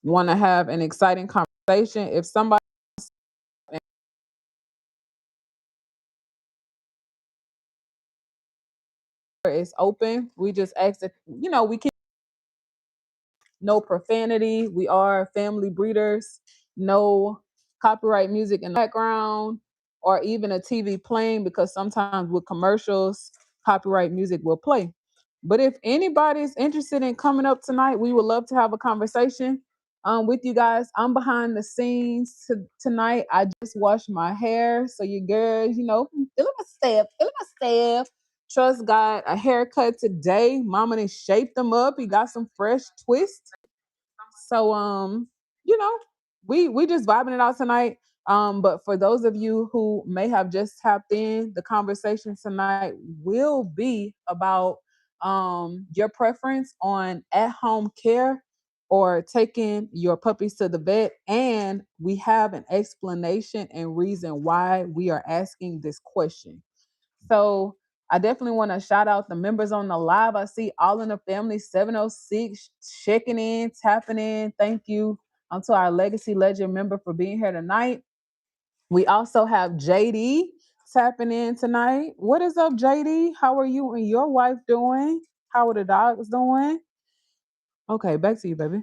want to have an exciting conversation. If somebody is open, we just ask that, we can no profanity. We are family breeders. No copyright music in the background or even a TV playing because sometimes with commercials, copyright music will play. But if anybody's interested in coming up tonight, we would love to have a conversation with you guys. I'm behind the scenes tonight. I just washed my hair. So you girls, feeling myself, feeling myself. Trust got a haircut today. Mama done shaped them up. He got some fresh twists. So you know, we just vibing it out tonight. But for those of you who may have just tapped in, the conversation tonight will be about your preference on at-home care or taking your puppies to the vet. And we have an explanation and reason why we are asking this question. So I definitely want to shout out the members on the live. I see all in the family 706 checking in, tapping in. Thank you to our Legacy Legend member for being here tonight. We also have JD tapping in tonight. What is up, JD? How are you and your wife doing? How are the dogs doing? Okay, back to you, baby.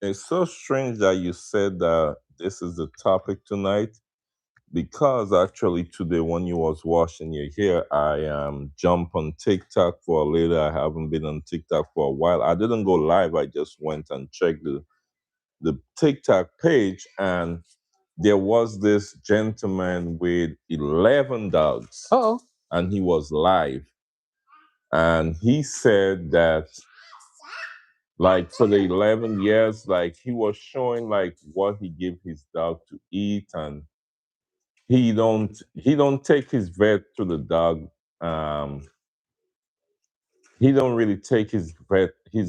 It's so strange that you said that this is the topic tonight because actually today when you was washing your hair, I jumped on TikTok for a little. I haven't been on TikTok for a while. I didn't go live. I just went and checked the TikTok page, and there was this gentleman with 11 dogs, Oh, and he was live, and he said that like for the 11 years, like he was showing like what he give his dog to eat, and he don't take his vet to the dog. um he don't really take his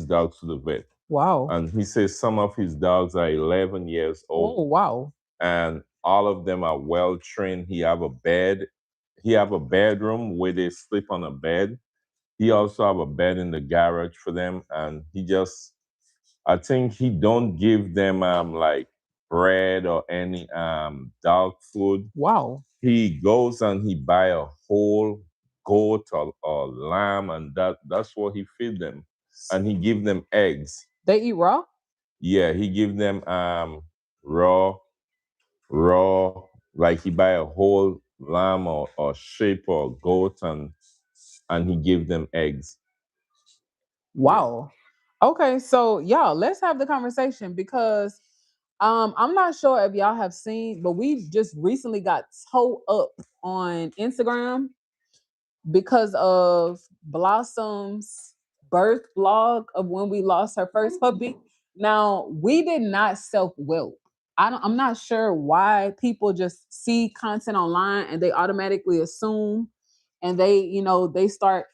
dogs to the vet. wow. And he says some of his dogs are 11 years old, Oh, wow. and all of them are well trained. He have a bedroom where they sleep on a bed. He also have a bed in the garage for them, and I think he don't give them like bread or any dog food. Wow. He goes and he buy a whole goat or lamb, and that's what he feed them, and he give them eggs. They eat raw? Yeah, he give them raw, raw, like he buy a whole lamb or sheep or goat, and he give them eggs. Yeah. Wow. Okay, so y'all, let's have the conversation because I'm not sure if y'all have seen, but we just recently got towed up on Instagram because of Blossom's birth vlog of when we lost her first puppy. Now, we did not self-whelp. I'm not sure why people just see content online and they automatically assume and they start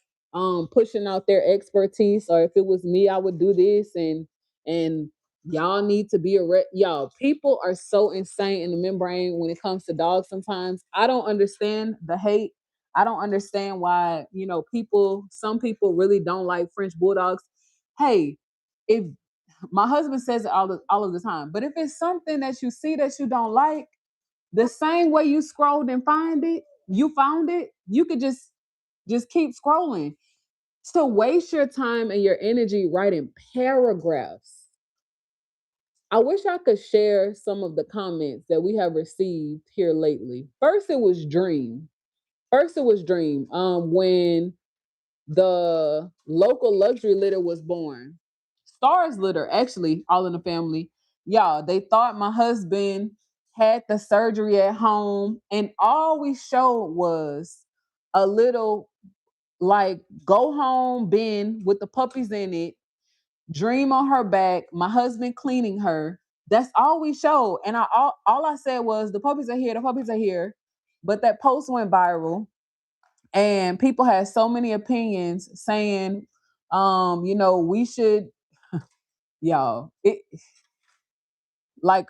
pushing out their expertise, or if it was me I would do this, and y'all need to be y'all, people are so insane in the membrane when it comes to dogs. Sometimes I don't understand the hate. I don't understand why, some people really don't like French Bulldogs. Hey, if my husband says it all of the time, but if it's something that you see that you don't like, the same way you scrolled and you found it, you could just keep scrolling. To waste your time and your energy writing paragraphs. I wish I could share some of the comments that we have received here lately. First, it was Dream. When the local luxury litter was born. Stars litter, actually, all in the family. Y'all, they thought my husband had the surgery at home, and all we showed was a little like go home bin with the puppies in it, Dream on her back, my husband cleaning her. That's all we showed. And all I said was the puppies are here, the puppies are here. But that post went viral and people had so many opinions saying, we should, y'all, it like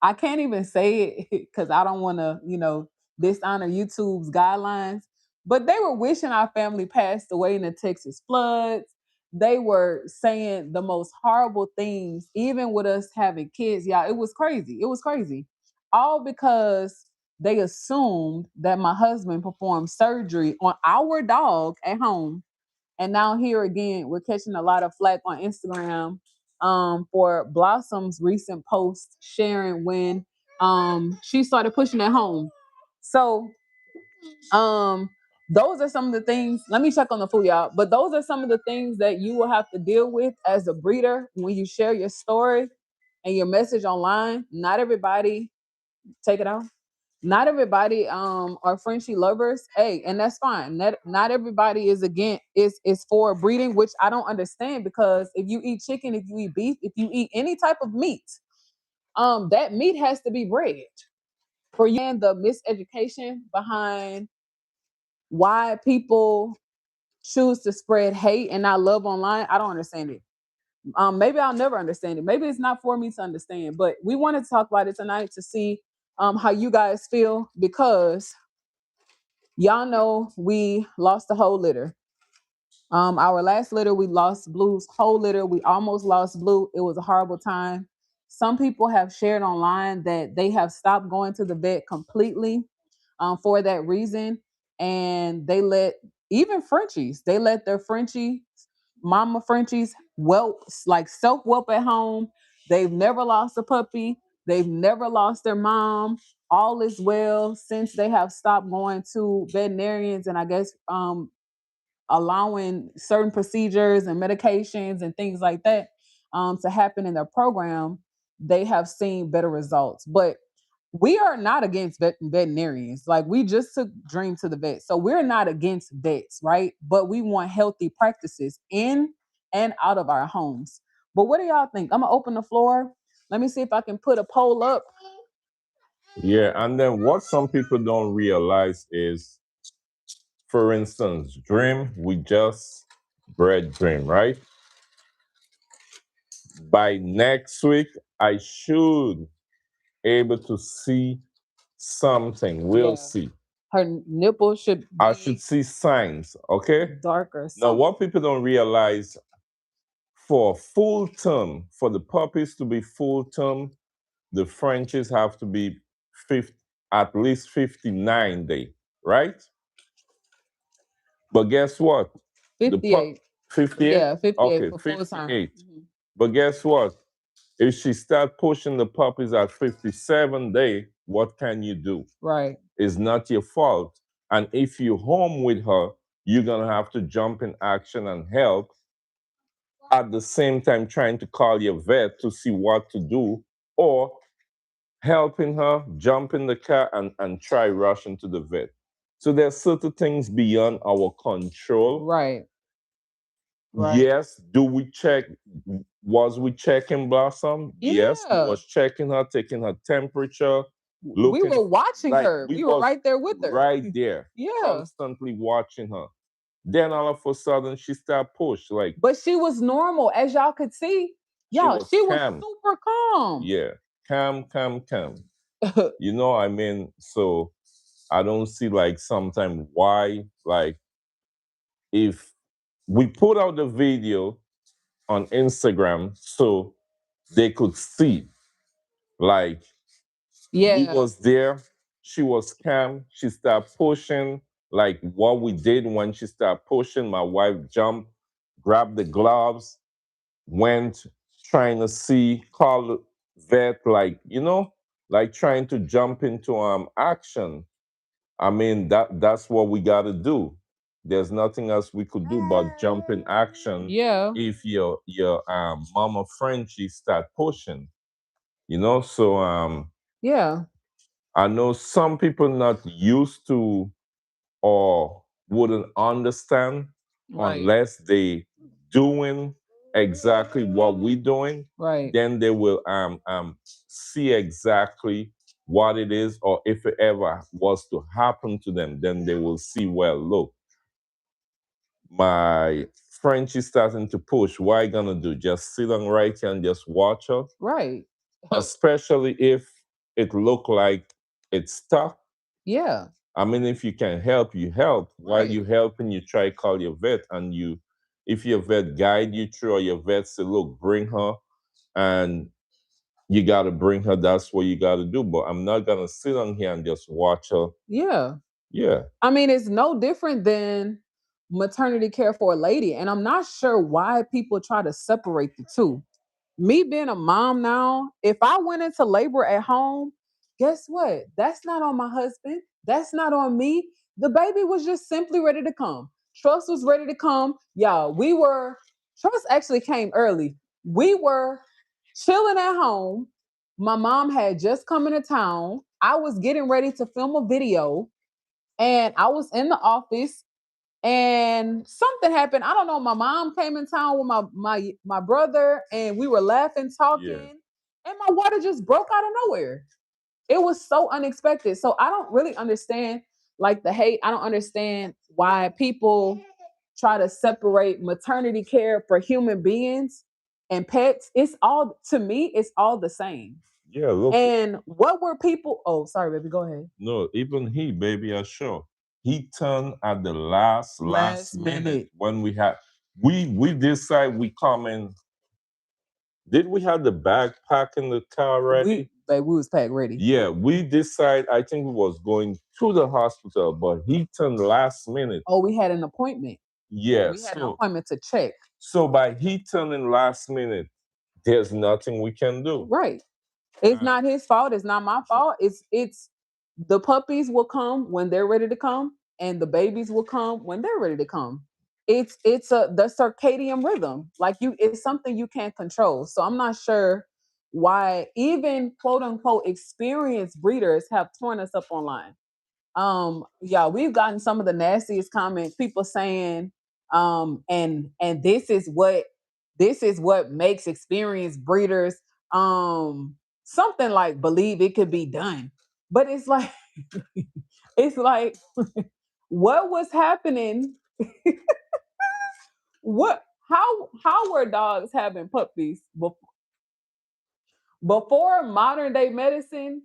I can't even say it because I don't want to, dishonor YouTube's guidelines. But they were wishing our family passed away in the Texas floods. they were saying the most horrible things, even with us having kids. Y'all, it was crazy. It was crazy. All because they assumed that my husband performed surgery on our dog at home. And now here again, we're catching a lot of flack on Instagram for Blossom's recent post sharing when she started pushing at home. So um those are some of the things. Let me check on the food, y'all. But those are some of the things that you will have to deal with as a breeder when you share your story and your message online. Not everybody take it out. Not everybody are Frenchie lovers. Hey, and that's fine. Not everybody is again is for breeding, which I don't understand, because if you eat chicken, if you eat beef, if you eat any type of meat, that meat has to be bred. For you and the miseducation behind why people choose to spread hate and not love online, I don't understand it. Maybe I'll never understand it. Maybe it's not for me to understand. But we wanted to talk about it tonight to see how you guys feel, because y'all know we lost the whole litter. Our last litter, we lost Blue's whole litter. We almost lost Blue. It was a horrible time. Some people have shared online that they have stopped going to the vet completely for that reason. And they let even Frenchies, they let their Frenchie, mama Frenchies, whelp, like self whelp at home. They've never lost a puppy. They've never lost their mom. All is well since they have stopped going to veterinarians, and I guess allowing certain procedures and medications and things like that to happen in their program. They have seen better results. But we are not against veterinarians. Like, we just took Dream to the vet. So we're not against vets, right? But we want healthy practices in and out of our homes. But what do y'all think? I'm going to open the floor. Let me see if I can put a poll up. Yeah, and then what some people don't realize is, for instance, Dream, we just bred Dream, right? By next week, I should able to see something. We'll Yeah. see. Her nipple should I be should see signs, okay? darker. Now, Something. what people don't realize, for full term, for the puppies to be full term, the Frenchies have to be at least 59 days, right? But guess what? 58. 58? Yeah, 58 Okay, for full time. 58. But guess what? If she start pushing the puppies at 57 days, what can you do? Right. It's not your fault. And if you're home with her, you're gonna have to jump in action and help, at the same time trying to call your vet to see what to do, or helping her jump in the car and try rushing to the vet. So there's certain things beyond our control. Right. Right. Yes, do we check? Was we checking Blossom? Yes, we Yeah. was checking her, taking her temperature, We looking were watching like her. we We were was right there with her. right there, Yeah. constantly watching her. Then all of a sudden she start push, like But she was normal, as y'all could see. Y'all, she was calm. super calm. Yeah, calm. You know, I mean, so I don't see like sometimes why, like, if we put out the video on Instagram so they could see, like, we Yeah. was there, she was calm, she started pushing, like what we did when she started pushing, my wife jumped, grabbed the gloves, went trying to see, call the vet, like, you know, like trying to jump into action. I mean, that's what we got to do. There's nothing else we could do but jump in action. Yeah. If your mama Frenchie start pushing, you know. So Yeah. I know some people not used to or wouldn't understand Right. unless they doing exactly what we doing. Right. Then they will see exactly what it is, or if it ever was to happen to them, then they will see, well, look, my French is starting to push. What I gonna do? Just sit on right here and just watch her? Right. Especially if it look like it's stuck. Yeah. I mean, if you can help, you help. While Right. you helping, you try call your vet, and you, if your vet guide you through or your vet say, look, bring her and you got to bring her, that's what you got to do. But I'm not going to sit on here and just watch her. Yeah. Yeah. I mean, it's no different than maternity care for a lady. And I'm not sure why people try to separate the two. Me being a mom now, if I went into labor at home, guess what? That's not on my husband. That's not on me. The baby was just simply ready to come. Trust was ready to come. Y'all, Trust actually came early. We were chilling at home. My mom had just come into town. I was getting ready to film a video and I was in the office and something happened. I don't know. My mom came in town with my brother, and we were laughing, talking, and my water just broke out of nowhere. It was so unexpected. So I don't really understand like the hate. I don't understand why people try to separate maternity care for human beings and pets. It's all to me, it's all the same. Yeah, look. And what were people? Oh, sorry, baby. Go ahead. No, even he, baby, I sure. He turned at the last minute when we decide we come in. Did we have the backpack in the car ready? We was packed ready. Yeah, we decide. I think we was going to the hospital, but he turned last minute. Oh, we had an appointment. Yeah, We had an appointment to check. So by he turning last minute, there's nothing we can do. Right. It's not his fault. It's not my fault. It's the puppies will come when they're ready to come, and the babies will come when they're ready to come. It's the circadian rhythm. Like it's something you can't control. So I'm not sure why even quote unquote experienced breeders have torn us up online. Yeah, we've gotten some of the nastiest comments, people saying, and this is what makes experienced breeders something like believe it could be done. But it's like it's like what was happening? What how were dogs having puppies before modern day medicine?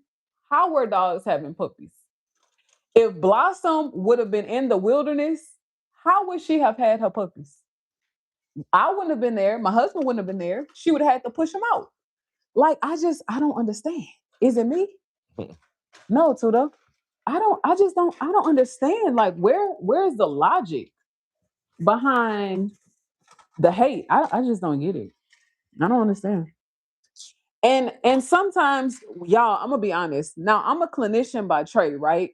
How were dogs having puppies? If Blossom would have been in the wilderness, how would she have had her puppies? I wouldn't have been there. My husband wouldn't have been there. She would have had to push them out. Like I don't understand. Is it me? No, Tuda. I don't understand. Like where's the logic behind the hate? I just don't get it. I don't understand. And sometimes, y'all, I'm gonna be honest. Now I'm a clinician by trade, right?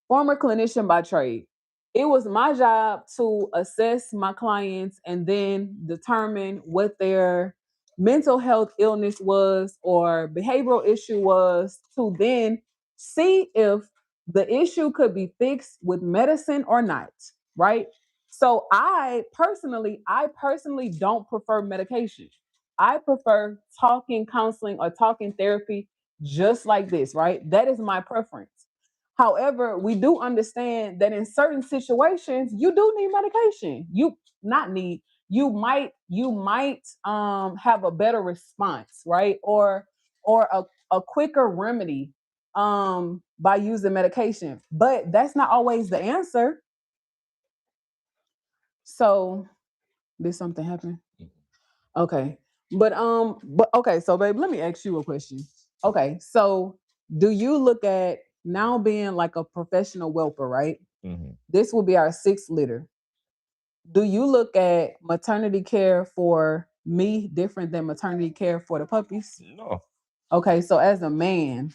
Former clinician by trade. It was my job to assess my clients and then determine what their mental health illness was or behavioral issue was to then see if the issue could be fixed with medicine or not, right? So I personally don't prefer medication. I prefer talking counseling or talking therapy just like this, right? That is my preference. However, we do understand that in certain situations, you do need medication. You not need, you might have a better response, right? Or a quicker remedy by using medication. But that's not always the answer. So did something happen? Okay. But okay, so babe, let me ask you a question. Okay, so do you look at now being like a professional whelper, right? This will be our sixth litter. Do you look at maternity care for me different than maternity care for the puppies? No. Okay, so as a man,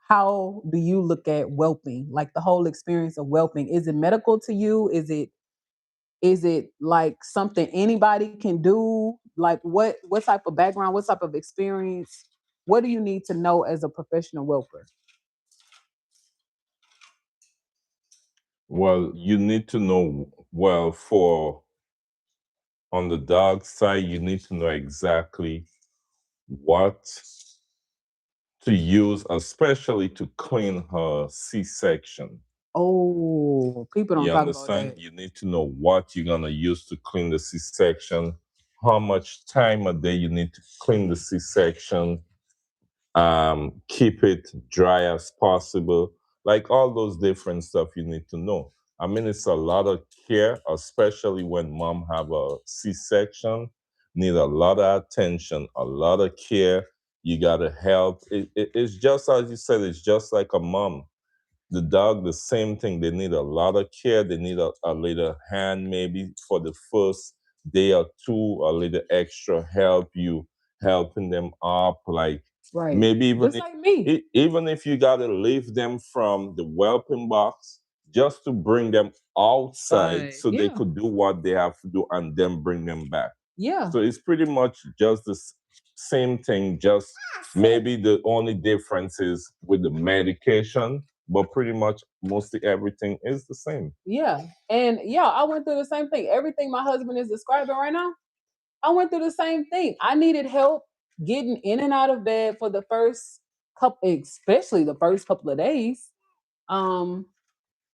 how do you look at whelping? Like the whole experience of whelping. Is it medical to you? Is it like something anybody can do? Like what type of background, what type of experience? What do you need to know as a professional whelper? Well, you need to know, well, for on the dog side, you need to know exactly what to use, especially to clean her C-section. Oh, people don't You talk understand? about that. You need to know what you're gonna use to clean the C-section, how much time a day you need to clean the C-section, keep it dry as possible, like all those different stuff you need to know. I mean, it's a lot of care, especially when mom have a C-section. Need a lot of attention, a lot of care. You gotta help. It's just as you said. It's just like a mom. The dog, the same thing. They need a lot of care. They need a little hand, maybe for the first day or two, a little extra help. You helping them up, like Right. maybe even Just like me. even if you gotta leave them from the whelping box, just to bring them outside so they Yeah. could do what they have to do, and then bring them back. Yeah. So it's pretty much just the same thing, just maybe the only difference is with the medication, but pretty much mostly everything is the same. Yeah. And yeah, I went through the same thing. Everything my husband is describing right now, I went through the same thing. I needed help getting in and out of bed for the first couple, especially the first couple of days. Um,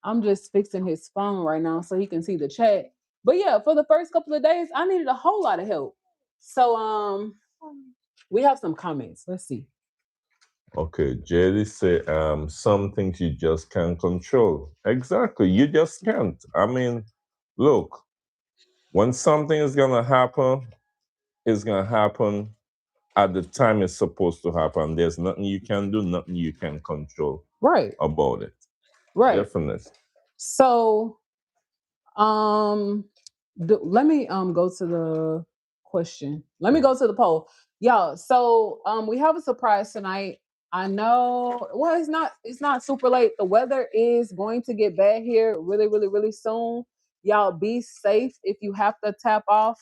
I'm just fixing his phone right now so he can see the chat. But yeah, for the first couple of days, I needed a whole lot of help. So we have some comments. Let's see. Okay, Jerry say some things you just can't control. Exactly, you just can't. I mean, look, when something is gonna happen, it's gonna happen at the time it's supposed to happen. There's nothing you can do, nothing you can control Right. about it. Right. Definitely. So Um, let me go to the question. Let me go to the poll, y'all. So we have a surprise tonight. I know. Well, it's not super late. The weather is going to get bad here really, really, really soon. Y'all be safe if you have to tap off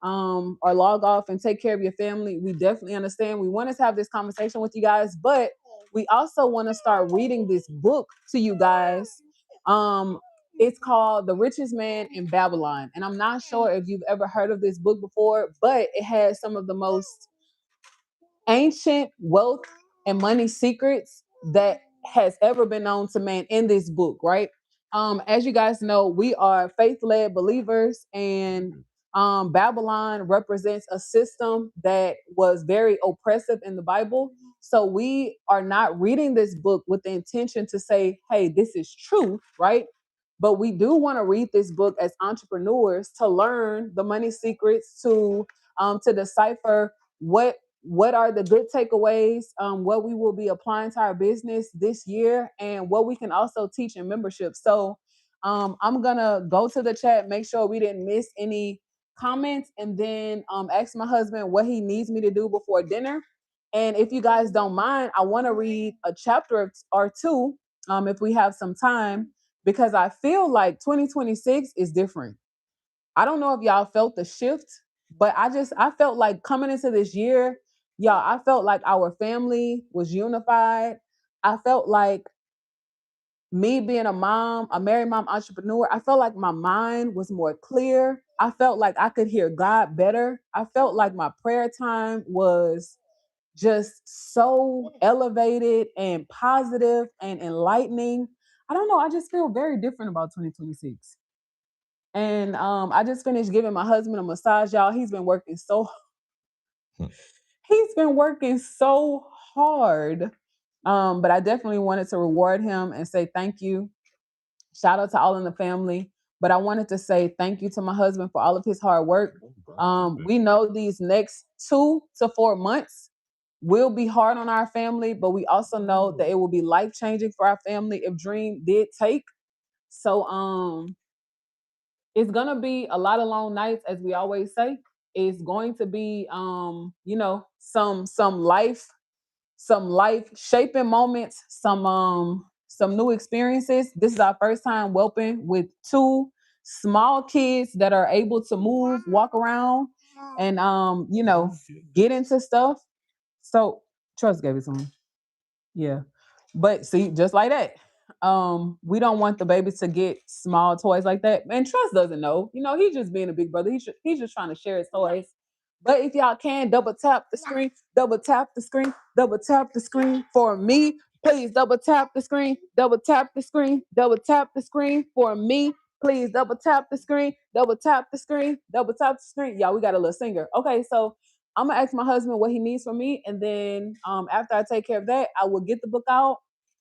or log off and take care of your family. We definitely understand. We want to have this conversation with you guys, but we also want to start reading this book to you guys. Um, it's called The Richest Man in Babylon. And I'm not sure if you've ever heard of this book before, but it has some of the most ancient wealth and money secrets that has ever been known to man in this book, right? As you guys know, we are faith-led believers, and Babylon represents a system that was very oppressive in the Bible. So we are not reading this book with the intention to say, hey, this is truth, right? But we do want to read this book as entrepreneurs to learn the money secrets, to decipher what are the good takeaways, what we will be applying to our business this year, and what we can also teach in membership. So I'm gonna go to the chat, make sure we didn't miss any comments, and then ask my husband what he needs me to do before dinner. And if you guys don't mind, I want to read a chapter or two, if we have some time, because I feel like 2026 is different. I don't know if y'all felt the shift, but I felt like coming into this year, y'all, I felt like our family was unified. I felt like me being a mom, a married mom entrepreneur, I felt like my mind was more clear. I felt like I could hear God better. I felt like my prayer time was just so elevated and positive and enlightening. I don't know. I just feel very different about 2026. And I just finished giving my husband a massage, y'all. He's been working so hard. But I definitely wanted to reward him and say thank you. Shout out to all in the family. But I wanted to say thank you to my husband for all of his hard work. We know these next 2 to 4 months will be hard on our family, but we also know that it will be life changing for our family if Dream did take. So it's gonna be a lot of long nights, as we always say. It's going to be some life shaping moments, some new experiences. This is our first time whelping with two small kids that are able to move, walk around, and get into stuff. So Trust gave it to him. Yeah. But see, just like that, we don't want the baby to get small toys like that. And Trust doesn't know. He's just being a big brother. He's just trying to share his toys. But if y'all can double tap the screen, double tap the screen, double tap the screen for me. Please double tap the screen, double tap the screen, double tap the screen for me. Please double tap the screen, double tap the screen, double tap the screen. Y'all, we got a little singer. Okay, so I'm gonna ask my husband what he needs from me, and then after I take care of that, I will get the book out.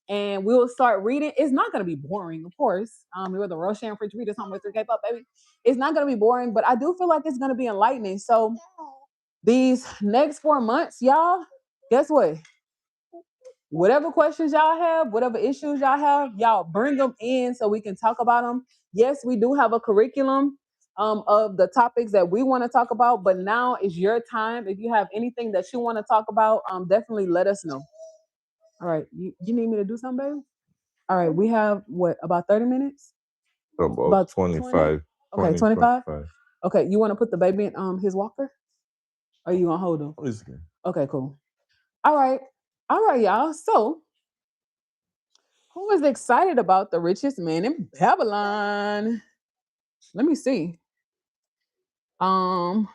and we'll start reading. It's not going to be boring, of course. You're the Rosharon Frenchie reader, something with 3K-pop, baby. It's not going to be boring, but I do feel like it's going to be enlightening. So these next 4 months, y'all, guess what? Whatever questions y'all have, whatever issues y'all have, y'all bring them in so we can talk about them. Yes, we do have a curriculum of the topics that we want to talk about, but now is your time. If you have anything that you want to talk about, definitely let us know. All right, you need me to do something, baby? All right, we have what, about 30 minutes? About About 20? 25, Okay, 20, 25? 25. Okay, you want to put the baby in his walker? Or you gonna hold him? It's good. Okay, cool. All right. All right, y'all. So who is excited about the richest man in Babylon? Let me see. Um,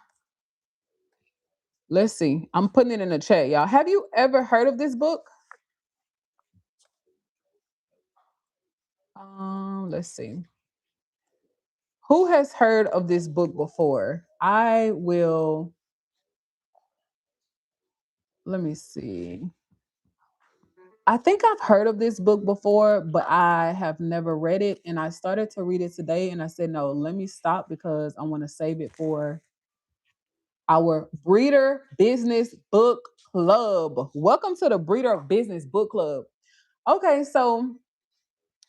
let's see. I'm putting it in the chat, y'all. Have you ever heard of this book? Let's see. Who has heard of this book before? I will. Let me see. I think I've heard of this book before, but I have never read it. And I started to read it today, and I said, no, let me stop because I want to save it for our Breeder Business Book Club. Welcome to the Breeder Business Book Club. Okay, so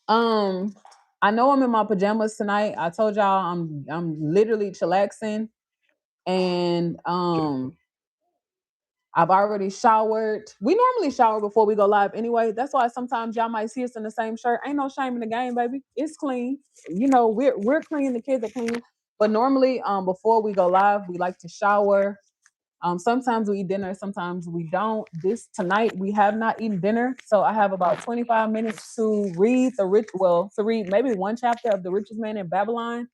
um I know I'm in my pajamas tonight. I told y'all I'm literally chillaxing, and I've already showered. We normally shower before we go live anyway. That's why sometimes y'all might see us in the same shirt. Ain't no shame in the game, baby. It's clean. You know, we're clean, the kids are clean. But normally, before we go live, we like to shower. Sometimes we eat dinner, sometimes we don't. This tonight we have not eaten dinner, so I have about 25 minutes to read to read maybe one chapter of The Richest Man in Babylon.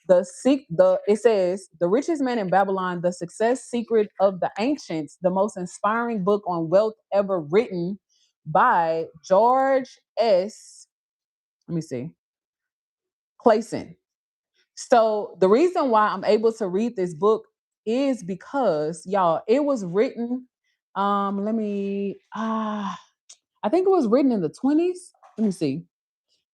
It says The Richest Man in Babylon: The Success Secret of the Ancients, the most inspiring book on wealth ever written, by George S. Let me see, Clayson. So the reason why I'm able to read this book is because, y'all, it was written. Let me. I think it was written in the 20s. Let me see.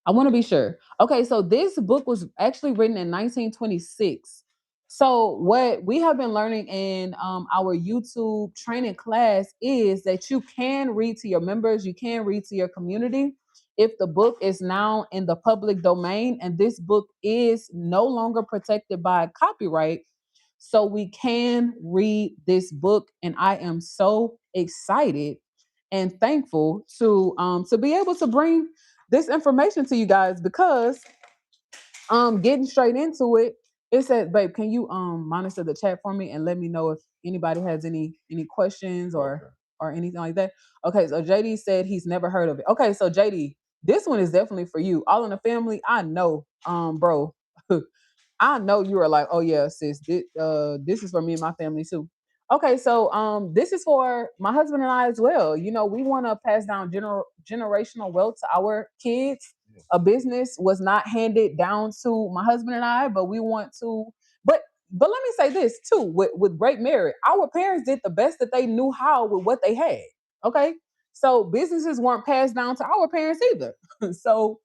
I want to be sure. Okay, so this book was actually written in 1926. So what we have been learning in our YouTube training class is that you can read to your members, you can read to your community if the book is now in the public domain, and this book is no longer protected by copyright. So we can read this book, and I am so excited and thankful to be able to bring this information to you guys, because getting straight into it, it said, babe, can you monitor the chat for me and let me know if anybody has any questions or anything like that. Okay, so JD said he's never heard of it. Okay, so JD, this one is definitely for you. All in the Family, I know, bro. I know you are like, oh yeah, sis, this is for me and my family too. Okay, so this is for my husband and I as well. You know, we want to pass down generational wealth to our kids. A business was not handed down to my husband and I, but we want to. But but let me say this too: with Great Merit, our parents did the best that they knew how with what they had. Okay, so businesses weren't passed down to our parents either. So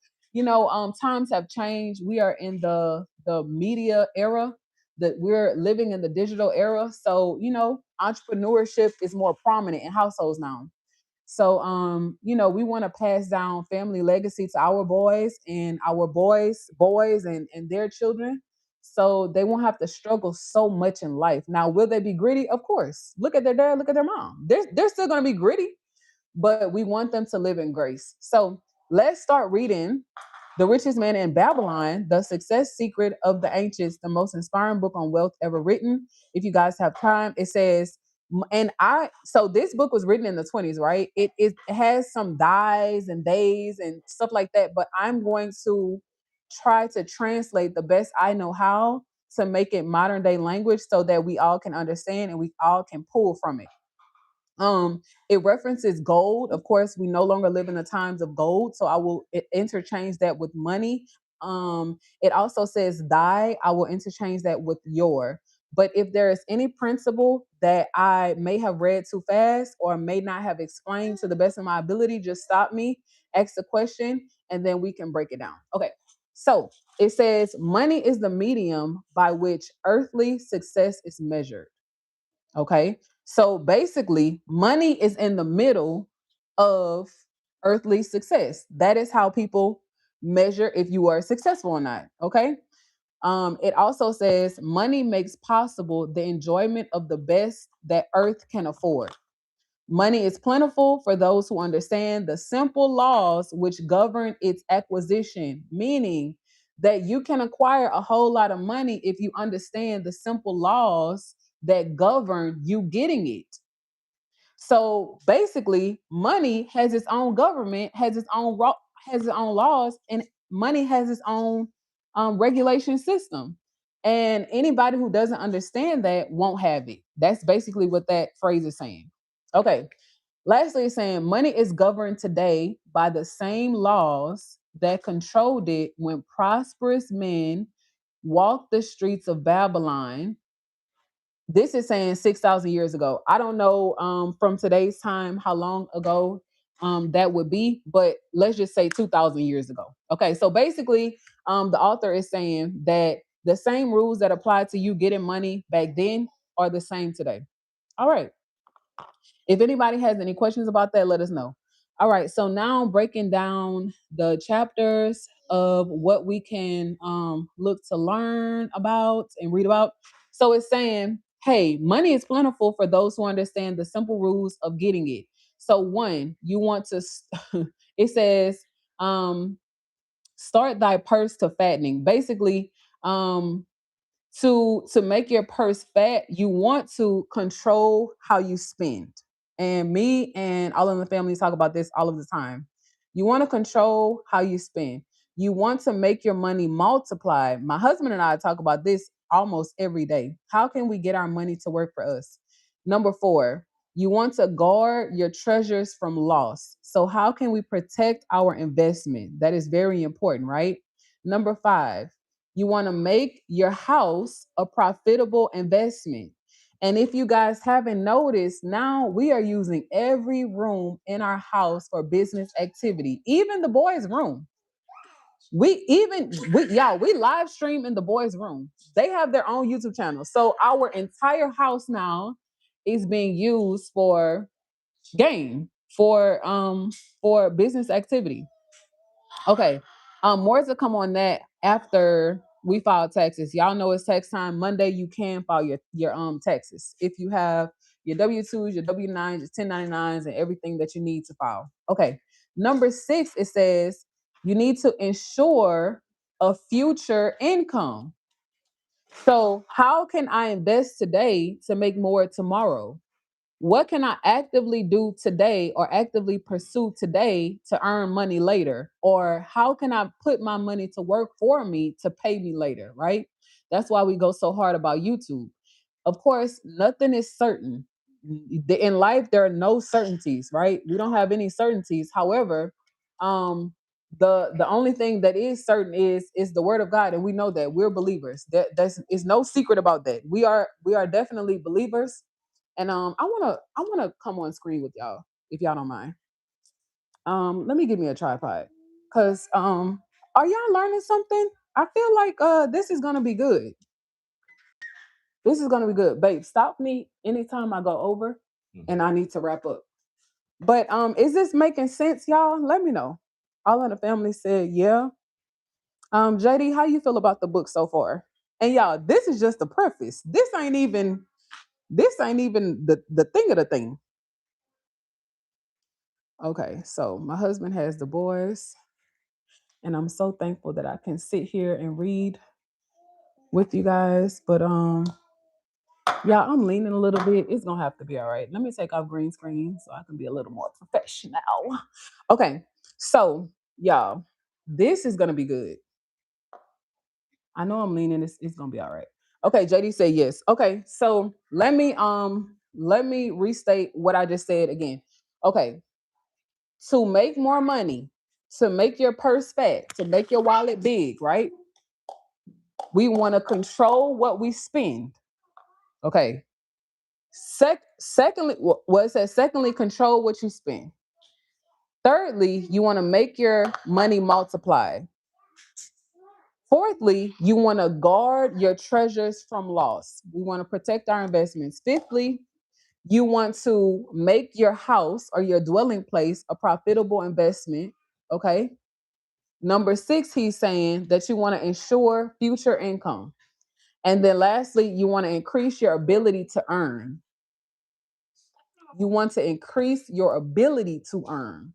times have changed. We are in the media era, that we're living in the digital era. So entrepreneurship is more prominent in households now. So we want to pass down family legacy to our boys, and our boys and their children, so they won't have to struggle so much in life. Now, will they be gritty? Of course. Look at their dad, look at their mom. They're still going to be gritty, but we want them to live in grace. So let's start reading The Richest Man in Babylon: The Success Secret of the Ancients, the most inspiring book on wealth ever written. If you guys have time, it says, so this book was written in the 20s, right? It has some dies and days and stuff like that, but I'm going to try to translate the best I know how to make it modern day language so that we all can understand and we all can pull from it. It references gold. Of course, we no longer live in the times of gold, so I will interchange that with money. It also says die. I will interchange that with your. But if there is any principle that I may have read too fast or may not have explained to the best of my ability, just stop me, ask the question, and then we can break it down. Okay. So it says money is the medium by which earthly success is measured. Okay. So basically, money is in the middle of earthly success. That is how people measure if you are successful or not. Okay. It also says money makes possible the enjoyment of the best that earth can afford. Money is plentiful for those who understand the simple laws which govern its acquisition, meaning that you can acquire a whole lot of money if you understand the simple laws that govern you getting it. So basically, money has its own government, has its own laws, and money has its own regulation system. And anybody who doesn't understand that won't have it. That's basically what that phrase is saying. Okay. Lastly, it's saying money is governed today by the same laws that controlled it when prosperous men walked the streets of Babylon. This is saying 6,000 years ago. I don't know from today's time how long ago that would be, but let's just say 2,000 years ago. Okay, so basically, the author is saying that the same rules that apply to you getting money back then are the same today. All right. If anybody has any questions about that, let us know. All right, so now breaking down the chapters of what we can look to learn about and read about. So it's saying, hey, money is plentiful for those who understand the simple rules of getting it. So one, you want to, it says, start thy purse to fattening. Basically, to make your purse fat, you want to control how you spend. And me and all of the families talk about this all of the time. You want to control how you spend. You want to make your money multiply. My husband and I talk about this almost every day. How can we get our money to work for us? Number 4, you want to guard your treasures from loss. So how can we protect our investment? That is very important, right? Number 5, you want to make your house a profitable investment. And if you guys haven't noticed, now we are using every room in our house for business activity, even the boys' room. We live stream in the boys' room. They have their own YouTube channel. So our entire house now is being used for game, for business activity. Okay. More to come on that after we file taxes. Y'all know it's tax time. Monday you can file your taxes. If you have your W-2s, your W-9s, your 1099s, and everything that you need to file. Okay. Number 6, it says you need to ensure a future income. So how can I invest today to make more tomorrow? What can I actively do today or actively pursue today to earn money later? Or how can I put my money to work for me to pay me later? Right? That's why we go so hard about YouTube. Of course, nothing is certain. In life, there are no certainties, right? We don't have any certainties. However, the only thing that is certain is the word of God, and we know that we're believers. That's is no secret about that. We are definitely believers, and I wanna come on screen with y'all if y'all don't mind. Let me give me a tripod, cause are y'all learning something? I feel like this is gonna be good. This is gonna be good, babe. Stop me anytime I go over, and I need to wrap up. But is this making sense, y'all? Let me know. All of the family said yeah. JD, how you feel about the book so far? And y'all, this is just the preface. This ain't even the thing of the thing. Okay, so my husband has the boys, and I'm so thankful that I can sit here and read with you guys. But yeah, I'm leaning a little bit. It's gonna have to be all right. Let me take off green screen so I can be a little more professional. Okay, so y'all, this is gonna be good. I know I'm leaning. It's gonna be all right. Okay, JD said yes. Okay, so let me restate what I just said again. Okay, to make more money, to make your purse fat, to make your wallet big, right? We want to control what we spend. Okay. Secondly, well, it says secondly, control what you spend. Thirdly, you want to make your money multiply. Fourthly, you want to guard your treasures from loss. We want to protect our investments. Fifthly, you want to make your house or your dwelling place a profitable investment. Okay. Number six, he's saying that you want to ensure future income. And then lastly, you want to increase your ability to earn. You want to increase your ability to earn.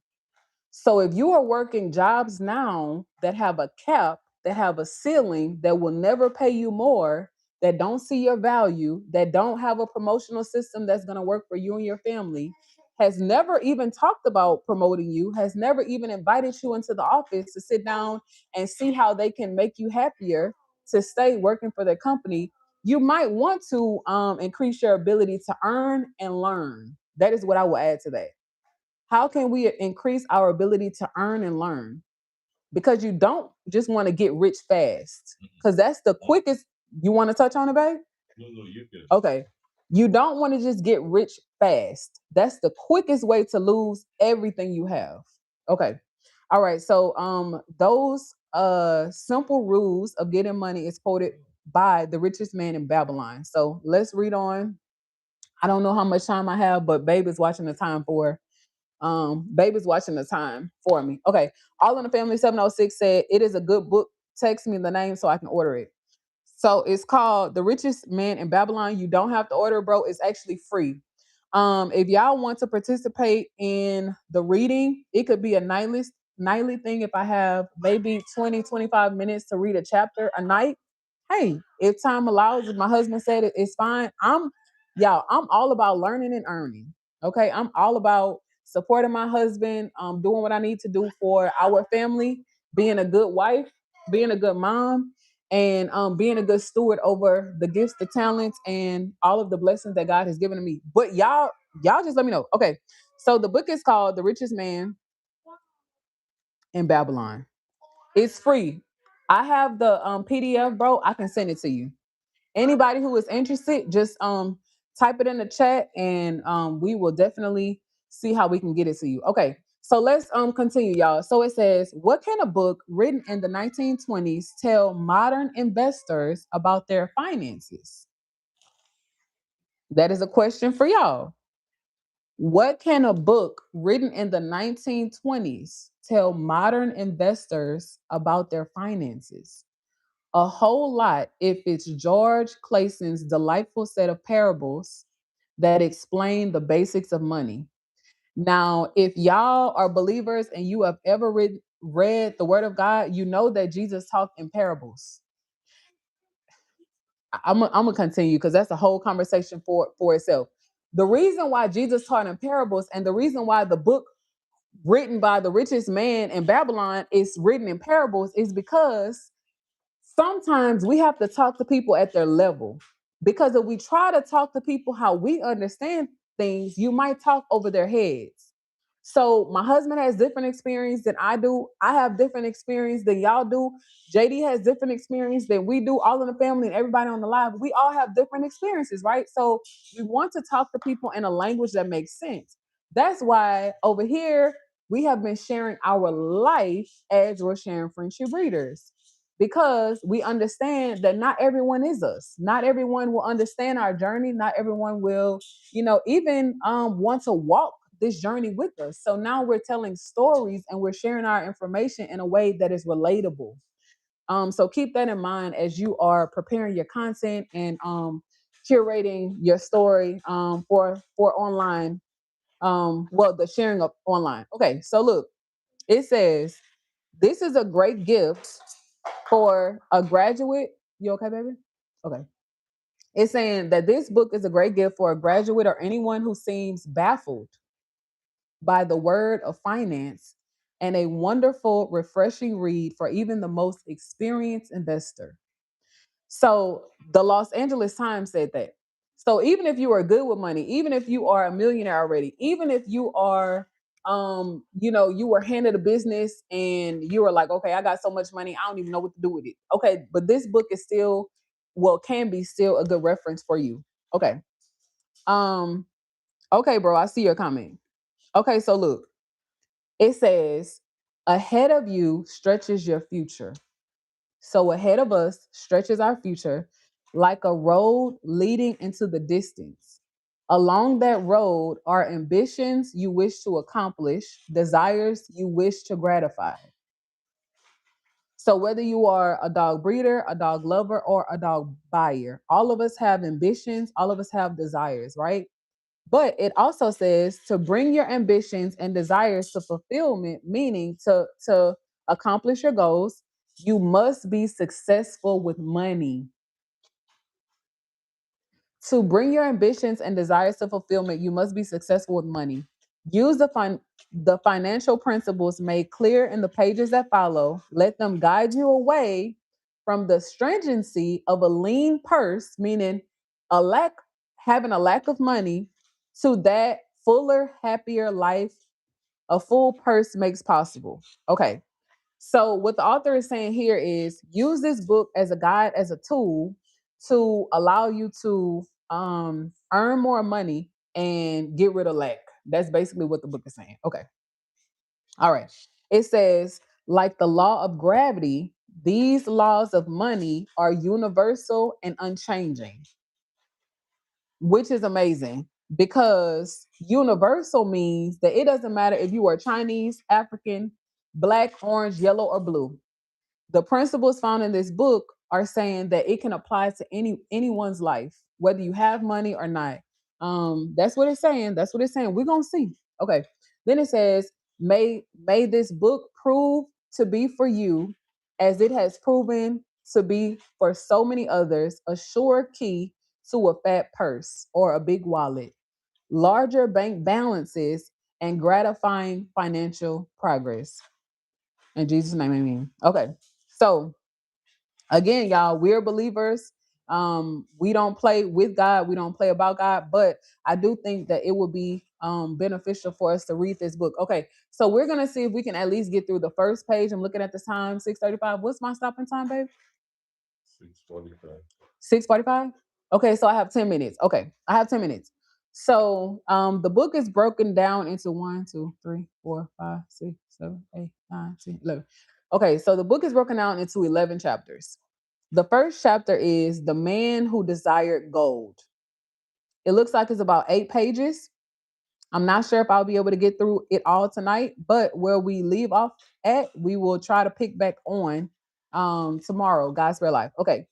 So if you are working jobs now that have a cap, that have a ceiling, that will never pay you more, that don't see your value, that don't have a promotional system that's going to work for you and your family, has never even talked about promoting you, has never even invited you into the office to sit down and see how they can make you happier to stay working for their company, you might want to increase your ability to earn and learn. That is what I will add to that. How can we increase our ability to earn and learn? Because you don't just want to get rich fast. Because that's the quickest. You want to touch on it, babe? No, no, you can. Okay. You don't want to just get rich fast. That's the quickest way to lose everything you have. Okay. All right. So those simple rules of getting money is quoted by the richest man in Babylon. So let's read on. I don't know how much time I have, but babe is watching the time for baby's watching the time for me. Okay. All in the Family 706 said it is a good book. Text me the name so I can order it. So it's called The Richest Man in Babylon. You don't have to order, bro. It's actually free. If y'all want to participate in the reading, it could be a nightly thing. If I have maybe 20-25 minutes to read a chapter a night, hey, if time allows, if my husband said it's fine. I'm all about learning and earning. Okay. I'm all about supporting my husband, doing what I need to do for our family, being a good wife, being a good mom, and being a good steward over the gifts, the talents, and all of the blessings that God has given to me. But y'all just let me know. Okay. So the book is called The Richest Man in Babylon. It's free. I have the PDF, bro. I can send it to you. Anybody who is interested, just type it in the chat and we will definitely see how we can get it to you. Okay. So let's continue, y'all. So it says, what can a book written in the 1920s tell modern investors about their finances? That is a question for y'all. What can a book written in the 1920s tell modern investors about their finances? A whole lot if it's George Clayson's delightful set of parables that explain the basics of money. Now, if y'all are believers and you have ever read the Word of God, you know that Jesus talked in parables. I'm gonna continue because that's a whole conversation for itself. The reason why Jesus taught in parables and the reason why the book written by the richest man in Babylon is written in parables is because sometimes we have to talk to people at their level. Because if we try to talk to people how we understand things, you might talk over their heads. So my husband has different experience than I do. I have different experience than y'all do. JD has different experience than we do. All in the family and everybody on the live, we all have different experiences, right? So we want to talk to people in a language that makes sense. That's why over here we have been sharing our life as Rosharon Frenchie breeders because we understand that not everyone is us. Not everyone will understand our journey. Not everyone will, even want to walk this journey with us. So now we're telling stories and we're sharing our information in a way that is relatable. So keep that in mind as you are preparing your content and curating your story for online. The sharing of online. Okay, so look, it says this is a great gift for a graduate. You okay, baby? Okay. It's saying that this book is a great gift for a graduate or anyone who seems baffled by the word of finance and a wonderful, refreshing read for even the most experienced investor. So the Los Angeles Times said that. So even if you are good with money, even if you are a millionaire already, even if you are you were handed a business and you were like, okay, I got so much money, I don't even know what to do with it. Okay, but this book is still, can be still a good reference for you. Okay. Um, okay, bro, I see your comment. Okay, so look, it says, ahead of you stretches your future. So ahead of us stretches our future like a road leading into the distance. Along that road are ambitions you wish to accomplish, desires you wish to gratify. So whether you are a dog breeder, a dog lover, or a dog buyer, all of us have ambitions, all of us have desires, right? But it also says to bring your ambitions and desires to fulfillment, meaning to accomplish your goals, you must be successful with money. To bring your ambitions and desires to fulfillment, you must be successful with money. Use the financial principles made clear in the pages that follow. Let them guide you away from the stringency of a lean purse, meaning a lack having a lack of money, to that fuller, happier life a full purse makes possible. Okay. So what the author is saying here is use this book as a guide, as a tool to allow you to earn more money and get rid of lack. That's basically what the book is saying. Okay. All right. It says, like the law of gravity, these laws of money are universal and unchanging, which is amazing because universal means that it doesn't matter if you are Chinese, African, black, orange, yellow, or blue. The principles found in this book are saying that it can apply to anyone's life, whether you have money or not. That's what it's saying. That's what it's saying. We're gonna see. Okay. Then it says, may this book prove to be for you, as it has proven to be for so many others, a sure key to a fat purse or a big wallet, larger bank balances, and gratifying financial progress. In Jesus' name, amen. Okay. So again, y'all, we're believers. We don't play with God, we don't play about God, but I do think that it would be beneficial for us to read this book. Okay, so we're gonna see if we can at least get through the first page. I'm looking at the time, 6:35. What's my stopping time, babe? 6:45. 6:45. Okay, so I have 10 minutes. Okay, I have 10 minutes. So the book is broken down into 1, 2, 3, 4, 5, 6, 7, 8, 9, 10, 11. Okay, so the book is broken down into 11 chapters. The first chapter is The Man Who Desired Gold. It looks like it's about 8 pages. I'm not sure if I'll be able to get through it all tonight, but where we leave off at, we will try to pick back on tomorrow, God's Spare Life. Okay.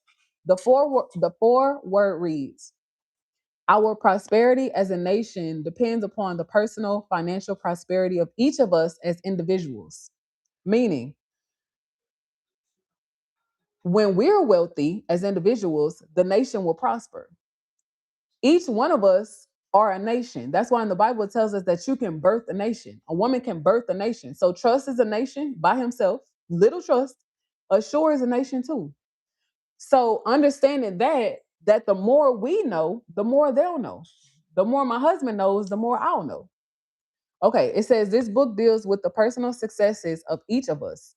The four word reads, our prosperity as a nation depends upon the personal financial prosperity of each of us as individuals. Meaning, when we're wealthy as individuals, the nation will prosper. Each one of us are a nation. That's why in the Bible it tells us that you can birth a nation. A woman can birth a nation. So trust is a nation by himself. Little trust. Assure is a nation too. So understanding that the more we know, the more they'll know. The more my husband knows, the more I'll know. Okay, it says this book deals with the personal successes of each of us.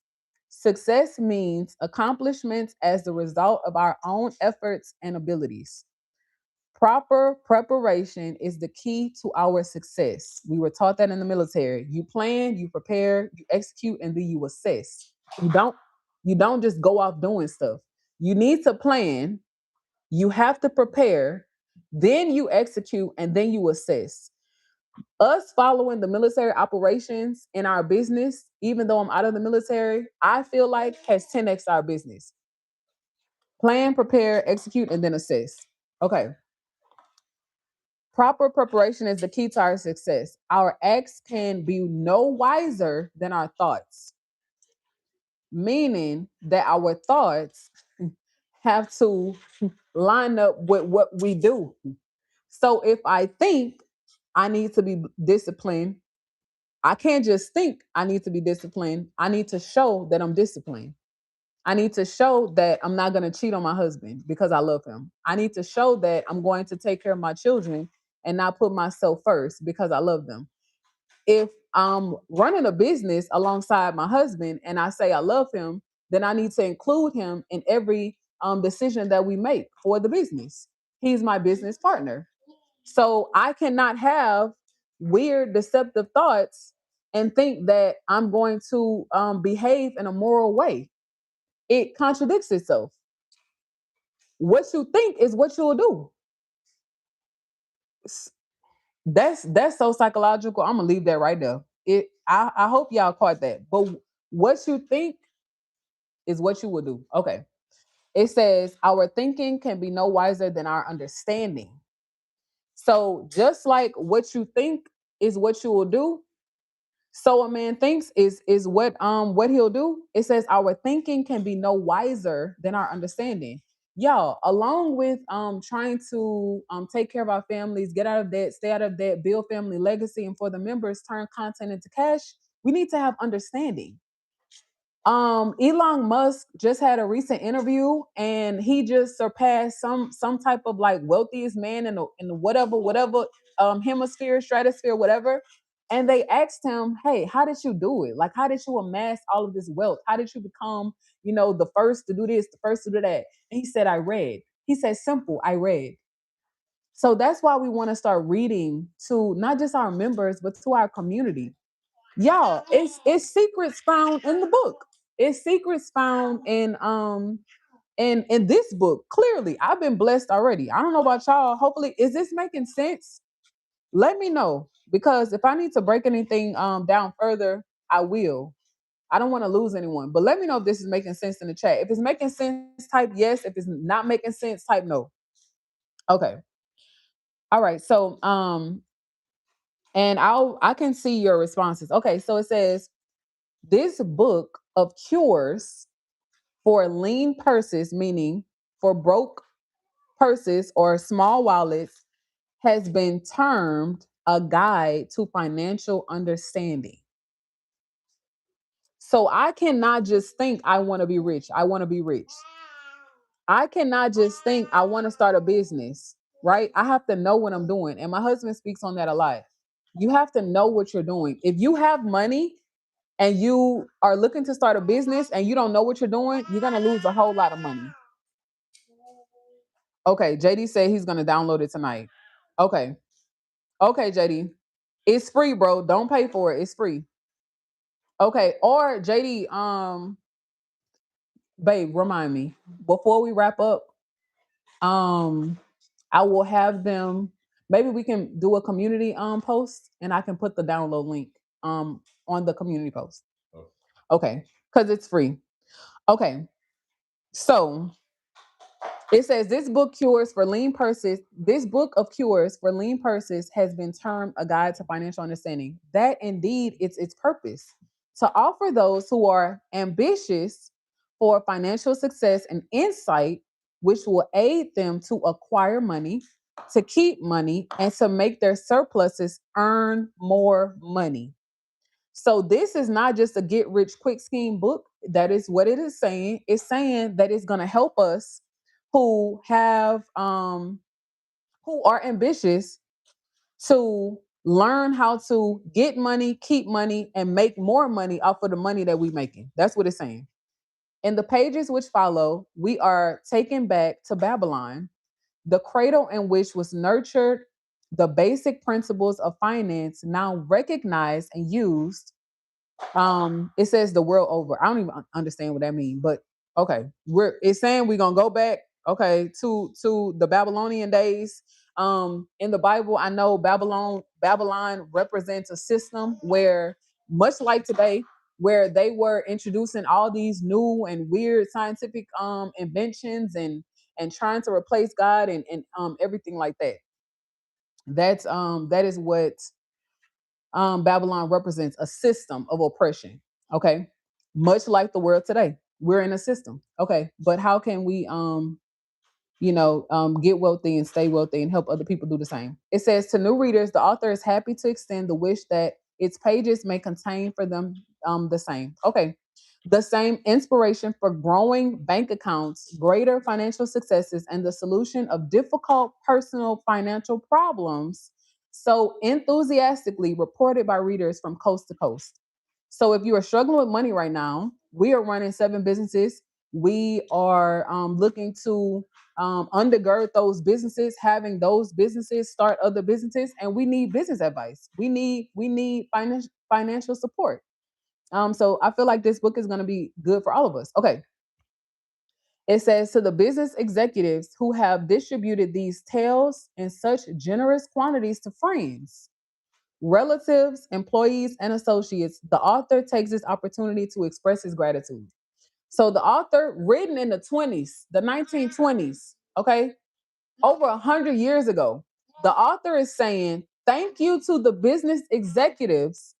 Success means accomplishments as the result of our own efforts and abilities. Proper preparation is the key to our success. We were taught that in the military. You plan, you prepare, you execute, and then you assess. You don't you don't just go off doing stuff. You need to plan, you have to prepare, then you execute, and then you assess. Us following the military operations in our business, even though I'm out of the military, I feel like has 10x our business. Plan, prepare, execute, and then assess. Okay. Proper preparation is the key to our success. Our acts can be no wiser than our thoughts, meaning that our thoughts have to line up with what we do. So if I think I need to be disciplined, I can't just think I need to be disciplined. I need to show that I'm disciplined. I need to show that I'm not going to cheat on my husband because I love him. I need to show that I'm going to take care of my children and not put myself first because I love them. If I'm running a business alongside my husband and I say I love him, then I need to include him in every decision that we make for the business. He's my business partner. So I cannot have weird, deceptive thoughts and think that I'm going to behave in a moral way. It contradicts itself. What you think is what you'll do. S- that's so psychological. I'm gonna leave that right there. I hope y'all caught that. But what you think is what you will do. Okay. It says our thinking can be no wiser than our understanding. So just like what you think is what you will do, so a man thinks is what he'll do. It says our thinking can be no wiser than our understanding. Y'all, along with trying to take care of our families, get out of debt, stay out of debt, build family legacy, and for the members turn content into cash, we need to have understanding. Elon Musk just had a recent interview and he just surpassed some type of like wealthiest man in the whatever hemisphere, stratosphere, whatever. And they asked him, "Hey, how did you do it? Like, how did you amass all of this wealth? How did you become, the first to do this, the first to do that?" And he said, "I read." He said, "Simple, I read." So that's why we want to start reading to not just our members, but to our community. Y'all, it's secrets found in the book. It's secrets found in this book. Clearly, I've been blessed already. I don't know about y'all. Hopefully, is this making sense? Let me know, because if I need to break anything down further, I will. I don't want to lose anyone, but let me know if this is making sense in the chat. If it's making sense, type yes. If it's not making sense, type no. Okay. All right. So and I can see your responses. Okay, so it says this book of cures for lean purses, meaning for broke purses or small wallets, has been termed a guide to financial understanding. So I cannot just think I want to be rich. I want to be rich. I cannot just think I want to start a business, right? I have to know what I'm doing. And my husband speaks on that a lot. You have to know what you're doing. If you have money and you are looking to start a business and you don't know what you're doing, you're going to lose a whole lot of money. Okay, JD said he's going to download it tonight. Okay. Okay, JD. It's free, bro. Don't pay for it. It's free. Okay. Or JD, babe, remind me before we wrap up. Um, I will have them. Maybe we can do a community post, and I can put the download link on the community post. Okay, because it's free. Okay, so it says this book cures for lean purses. This book of cures for lean purses has been termed a guide to financial understanding. That indeed it's its purpose to offer those who are ambitious for financial success and insight, which will aid them to acquire money, to keep money, and to make their surpluses earn more money. So this is not just a get rich quick scheme book. That is what it is saying. It's saying that it's going to help us who have who are ambitious to learn how to get money, keep money, and make more money off of the money that we're making. That's what it's saying. In the pages which follow, we are taken back to Babylon, the cradle in which was nurtured the basic principles of finance, now recognized and used. It says the world over. I don't even understand what that means, but okay, it's saying we're gonna go back, okay, to the Babylonian days. In the Bible, I know Babylon represents a system where, much like today, where they were introducing all these new and weird scientific inventions and trying to replace God and everything like that. That is what Babylon represents, a system of oppression. Okay, much like the world today, we're in a system. Okay, but how can we get wealthy and stay wealthy and help other people do the same? It says to new readers, the author is happy to extend the wish that its pages may contain for them the same. Okay. The same inspiration for growing bank accounts, greater financial successes, and the solution of difficult personal financial problems, so enthusiastically reported by readers from coast to coast. So if you are struggling with money right now, we are running 7 businesses. We are looking to undergird those businesses, having those businesses start other businesses, and we need business advice. We need financial support. So I feel like this book is going to be good for all of us. Okay. It says, to the business executives who have distributed these tales in such generous quantities to friends, relatives, employees, and associates, the author takes this opportunity to express his gratitude. So the author, written in the 20s, the 1920s, okay, over 100 years ago, the author is saying, thank you to the business executives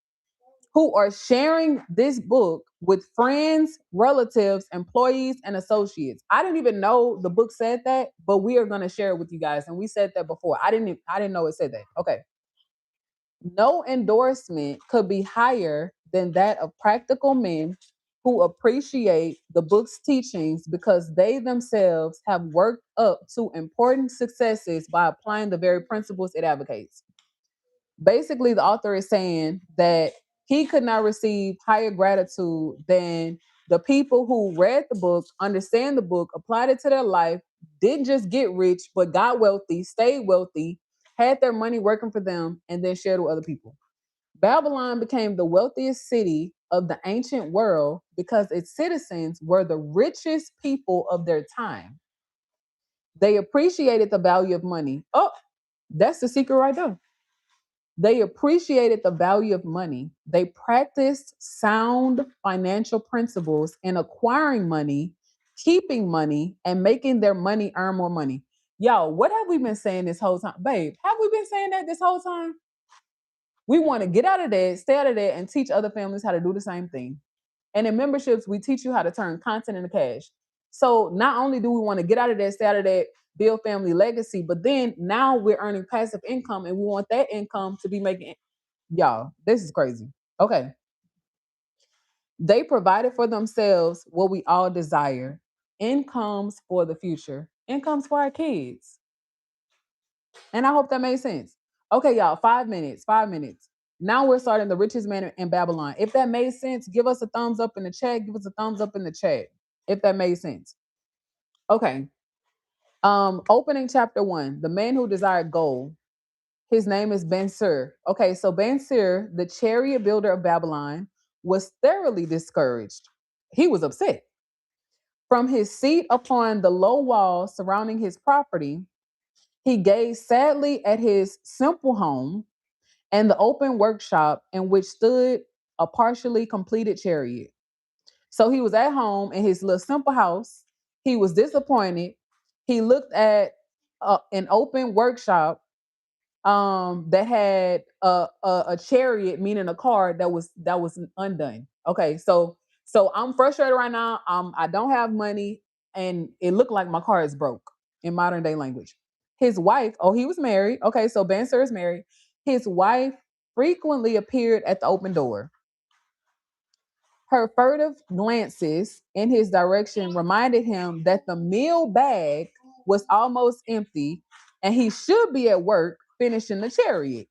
who are sharing this book with friends, relatives, employees, and associates. I didn't even know the book said that, but we are going to share it with you guys. And we said that before. I didn't know it said that. Okay. No endorsement could be higher than that of practical men who appreciate the book's teachings because they themselves have worked up to important successes by applying the very principles it advocates. Basically, the author is saying that he could not receive higher gratitude than the people who read the book, understand the book, applied it to their life, didn't just get rich, but got wealthy, stayed wealthy, had their money working for them, and then shared with other people. Babylon became the wealthiest city of the ancient world because its citizens were the richest people of their time. They appreciated the value of money. Oh, that's the secret right there. They appreciated the value of money. They practiced sound financial principles in acquiring money, keeping money, and making their money earn more money. Yo, what have we been saying this whole time? Babe, have we been saying that this whole time? We want to get out of that, stay out of that, and teach other families how to do the same thing. And in memberships, we teach you how to turn content into cash. So not only do we want to get out of that, stay out of that, build family legacy, but then now we're earning passive income and we want that income to be making, y'all, this is crazy. Okay. They provided for themselves what we all desire, incomes for the future, incomes for our kids. And I hope that made sense. Okay, y'all, 5 minutes, 5 minutes. Now we're starting the richest man in Babylon. If that made sense, give us a thumbs up in the chat. Give us a thumbs up in the chat if that made sense. Okay. Opening chapter 1, the man who desired gold. His name is Ben Sur. Okay, so Ben Sur, the chariot builder of Babylon, was thoroughly discouraged. He was upset. From his seat upon the low wall surrounding his property, he gazed sadly at his simple home and the open workshop in which stood a partially completed chariot. So he was at home in his little simple house. He was disappointed. He looked at an open workshop that had a chariot, meaning a car that was undone. Okay, so I'm frustrated right now. I don't have money, and it looked like my car is broke in modern day language. His wife, oh, he was married. Okay, so Ben Sir is married. His wife frequently appeared at the open door. Her furtive glances in his direction reminded him that the meal bag was almost empty and he should be at work finishing the chariot,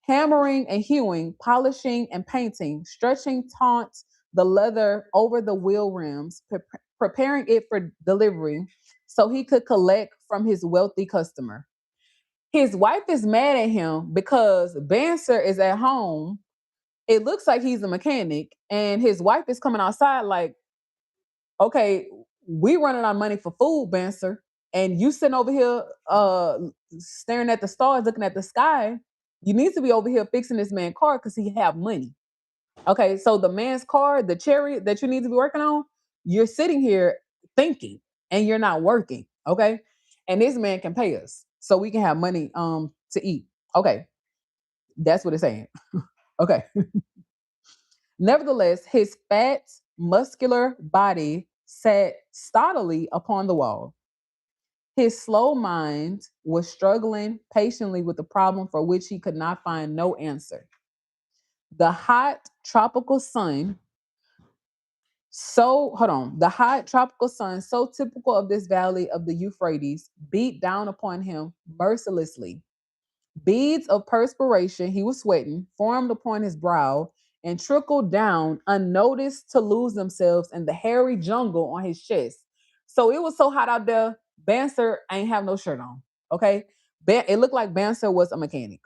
hammering and hewing, polishing and painting, stretching taunts the leather over the wheel rims, preparing it for delivery so he could collect from his wealthy customer. His wife is mad at him because Banser is at home. It looks like he's a mechanic, and his wife is coming outside like, okay, we running out of money for food, Banser, and you sitting over here staring at the stars, looking at the sky. You need to be over here fixing this man's car because he have money. Okay, so the man's car, the chariot that you need to be working on, you're sitting here thinking and you're not working. Okay. And this man can pay us so we can have money to eat. Okay. That's what it's saying. Okay. Nevertheless, his fat, muscular body sat stodily upon the wall. His slow mind was struggling patiently with the problem for which he could not find no answer. The hot tropical sun, the hot tropical sun, so typical of this valley of the Euphrates, beat down upon him mercilessly. Beads of perspiration, he was sweating, formed upon his brow and trickled down unnoticed to lose themselves in the hairy jungle on his chest. So it was so hot out there. Bancer ain't have no shirt on. Okay. It looked like Bancer was a mechanic.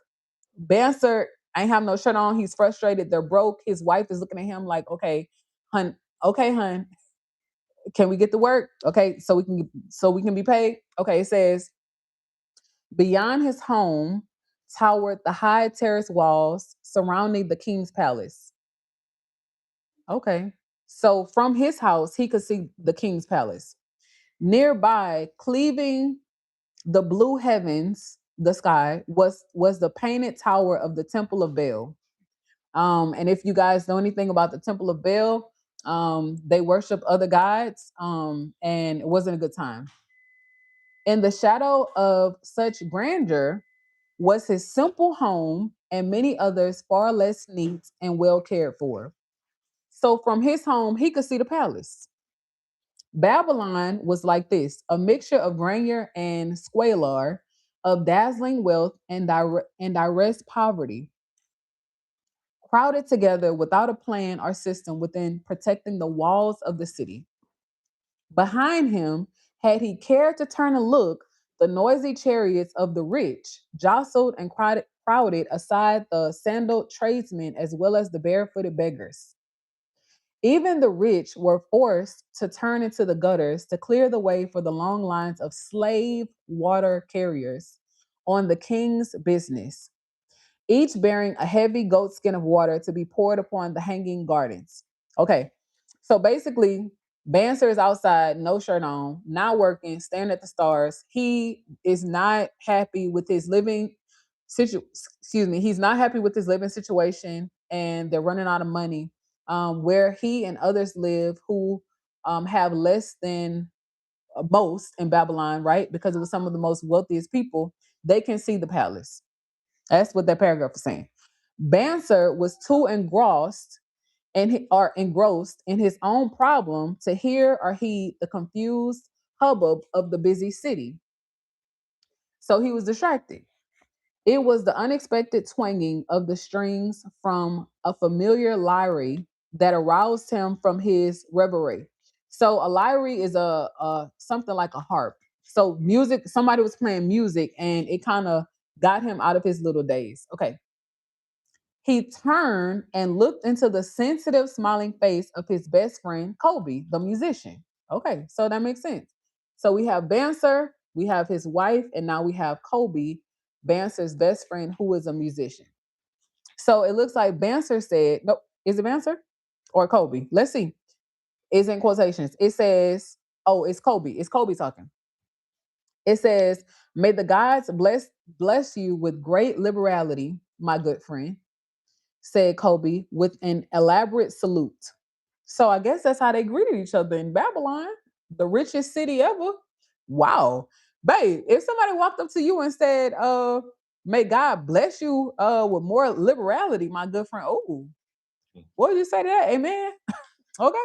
Bancer ain't have no shirt on. He's frustrated. They're broke. His wife is looking at him like, okay, hun, can we get to work? Okay, so we can be paid. Okay, it says beyond his home towered the high terrace walls surrounding the king's palace. Okay. So from his house, he could see the king's palace. Nearby, cleaving the blue heavens, the sky, was the painted tower of the Temple of Baal. And if you guys know anything about the Temple of Baal, they worship other gods, and it wasn't a good time. In the shadow of such grandeur was his simple home and many others far less neat and well cared for. So from his home, he could see the palace. Babylon was like this, a mixture of grandeur and squalor, of dazzling wealth and direct poverty, crowded together without a plan or system within protecting the walls of the city. Behind him, had he cared to turn and look, the noisy chariots of the rich jostled and crowded aside the sandaled tradesmen as well as the barefooted beggars. Even the rich were forced to turn into the gutters to clear the way for the long lines of slave water carriers on the king's business, each bearing a heavy goat skin of water to be poured upon the hanging gardens. Okay, so basically, Bancer is outside, no shirt on, not working, staring at the stars. He is not happy with his living excuse me, he's not happy with his living situation, and they're running out of money. Where he and others live who have less than most in Babylon, right? Because it was some of the most wealthiest people, they can see the palace. That's what that paragraph is saying. Bancer was too engrossed in his own problem to hear or heed the confused hubbub of the busy city. So he was distracted. It was the unexpected twanging of the strings from a familiar lyre that aroused him from his reverie. So a lyre is a something like a harp. So music, somebody was playing music and it kind of got him out of his little daze. Okay. He turned and looked into the sensitive, smiling face of his best friend, Kobe, the musician. Okay, so that makes sense. So we have Bancer, we have his wife, and now we have Kobe, Bancer's best friend, who is a musician. So it looks like Bancer said, nope, is it Bancer or Kobe? Let's see. It's in quotations. It says, oh, it's Kobe. It's Kobe talking. It says, may the gods bless you with great liberality, my good friend, said Kobe with an elaborate salute. So I guess that's how they greeted each other in Babylon, the richest city ever. Wow. Babe, if somebody walked up to you and said, may God bless you with more liberality, my good friend. Oh, what did you say to that? Amen. Okay.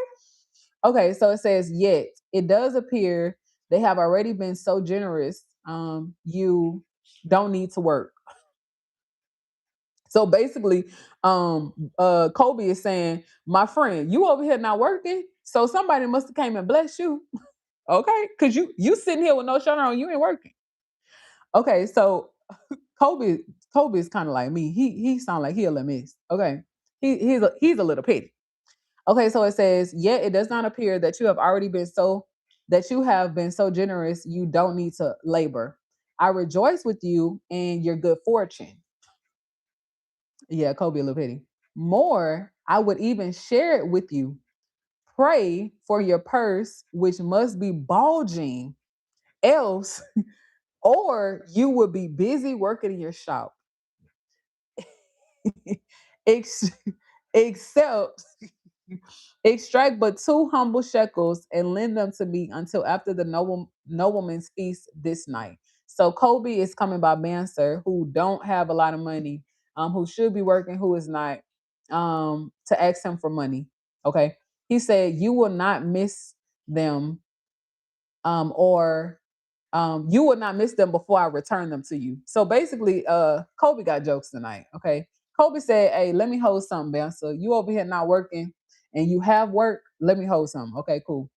Okay, so it says, yet it does appear they have already been so generous, you don't need to work. So basically, Kobe is saying, my friend, you over here not working, so somebody must have came and blessed you, okay? Because you sitting here with no shirt on, you ain't working. Okay, so Kobe Kobe is kind of like me. He sound like he a little miss. Okay, he's a little petty. Okay, so it says, yet it does not appear that you have been so generous. You don't need to labor. I rejoice with you in your good fortune. Yeah, Kobe a little petty. More, I would even share it with you. Pray for your purse, which must be bulging, else, or you would be busy working in your shop. Ex- Except extract but 2 humble shekels and lend them to me until after the nobleman's feast this night. So Kobe is coming by Banser, who don't have a lot of money, who should be working, who is not, to ask him for money. Okay. He said, you will not miss them, or you will not miss them before I return them to you. So basically, Kobe got jokes tonight. Okay. Kobe said, hey, let me hold something, Banser. You over here not working and you have work. Let me hold something. Okay, cool.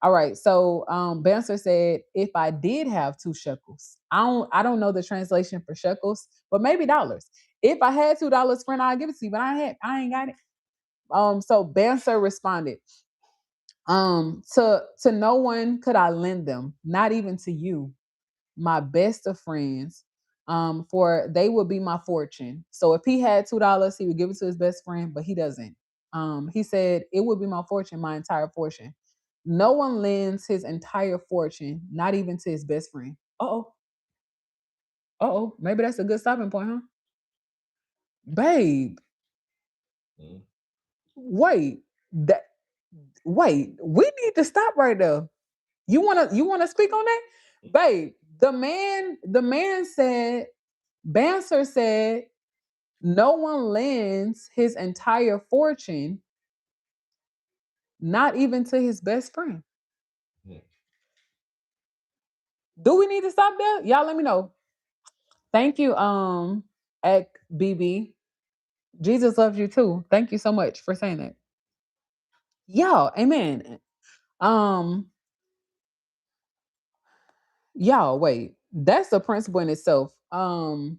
All right. So Bouncer said, if I did have 2 shekels, I don't know the translation for shekels, but maybe dollars. If I had $2, friend, I'll give it to you, but I ain't got it. So Bouncer responded, to no one could I lend them, not even to you, my best of friends, for they would be my fortune. So if he had $2, he would give it to his best friend, but he doesn't. He said it would be my fortune, my entire fortune. No one lends his entire fortune, not even to his best friend. Uh-oh. Uh-oh. Maybe that's a good stopping point, huh? Babe, Mm. wait. That wait, we need to stop right there. You wanna speak on that? Babe, the man said, Banser said, no one lends his entire fortune, not even to his best friend. Mm. Do we need to stop there? Y'all let me know. Thank you, Ek BB. Jesus loves you too. Thank you so much for saying that. Y'all, amen. Um, y'all, wait. That's the principle in itself. No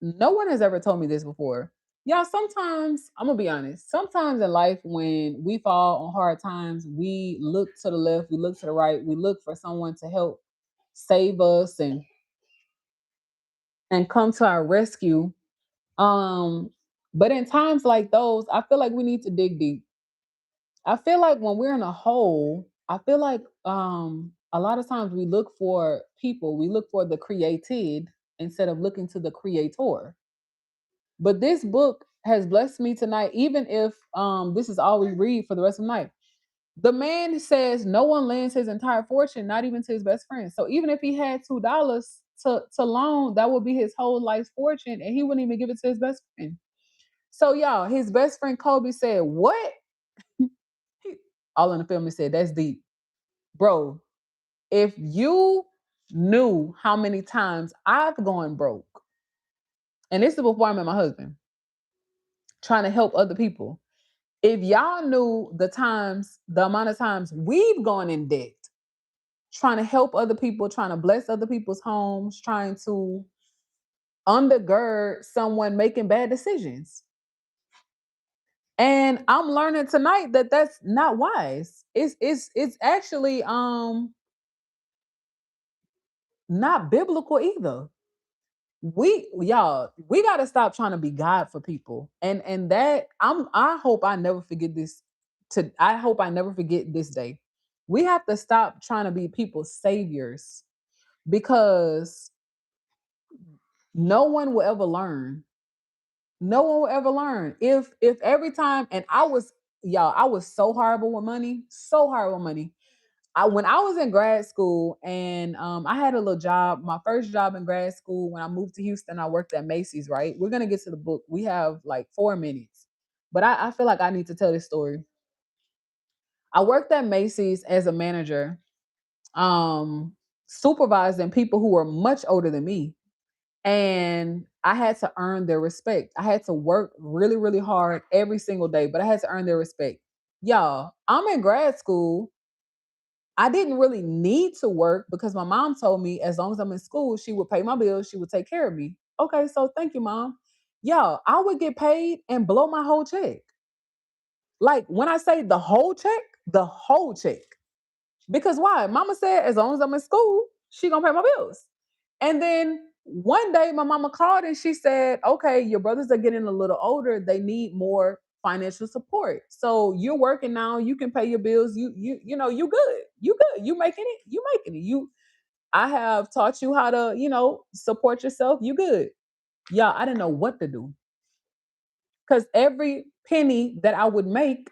one has ever told me this before. Y'all, sometimes, I'm gonna be honest, sometimes in life when we fall on hard times, we look to the left, we look to the right, we look for someone to help save us and come to our rescue. Um, but in times like those, I feel like we need to dig deep. I feel like when we're in a hole, I feel like a lot of times we look for people, we look for the created instead of looking to the creator. But this book has blessed me tonight, even if this is all we read for the rest of the night. The man says no one lends his entire fortune, not even to his best friend. So even if he had $2 to loan, that would be his whole life's fortune, and he wouldn't even give it to his best friend. So y'all, his best friend Kobe said, "What?" All in the family said, "That's deep, bro. If you knew how many times I've gone broke, and this is before I met my husband, trying to help other people. If y'all knew the amount of times we've gone in debt, trying to help other people, trying to bless other people's homes, trying to undergird someone making bad decisions." And I'm learning tonight that that's not wise. It's actually not biblical either. We got to stop trying to be God for people. And that I hope I never forget this I hope I never forget this day. We have to stop trying to be people's saviors, because no one will ever learn. No one will ever learn. If every time, and I was so horrible with money, so horrible with money. When I was in grad school, and I had a little job, my first job in grad school. When I moved to Houston, I worked at Macy's. Right, we're gonna get to the book. We have like 4 minutes, but I feel like I need to tell this story. I worked at Macy's as a manager, supervising people who were much older than me, and I had to earn their respect. I had to work really, really hard every single day, but I had to earn their respect. Y'all, I'm in grad school. I didn't really need to work because my mom told me as long as I'm in school, she would pay my bills, she would take care of me. Okay, so thank you, mom. Y'all, I would get paid and blow my whole check. Like when I say the whole check, the whole check. Because why? Mama said as long as I'm in school, she gonna pay my bills. And then one day my mama called and she said, okay, your brothers are getting a little older. They need more financial support. So you're working now, you can pay your bills. You good. You good. You making it. You making it. I have taught you how to, support yourself. You good. Yeah, I didn't know what to do. Because every penny that I would make,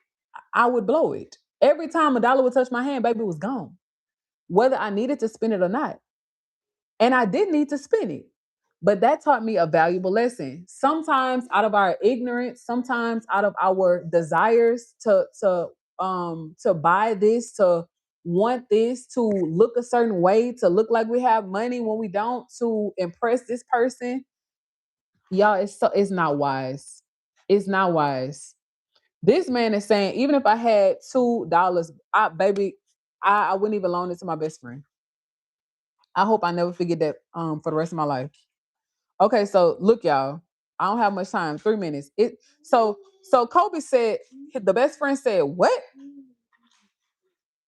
I would blow it. Every time a dollar would touch my hand, baby, it was gone. Whether I needed to spend it or not. And I did need to spend it. But that taught me a valuable lesson. Sometimes out of our ignorance, sometimes out of our desires to buy this, to want this, to look a certain way, to look like we have money when we don't, to impress this person. Y'all, it's not wise. It's not wise. This man is saying, even if I had $2, baby, I wouldn't even loan it to my best friend. I hope I never forget that for the rest of my life. Okay, so look, y'all. I don't have much time. 3 minutes. So Kobe said, the best friend said, "What?"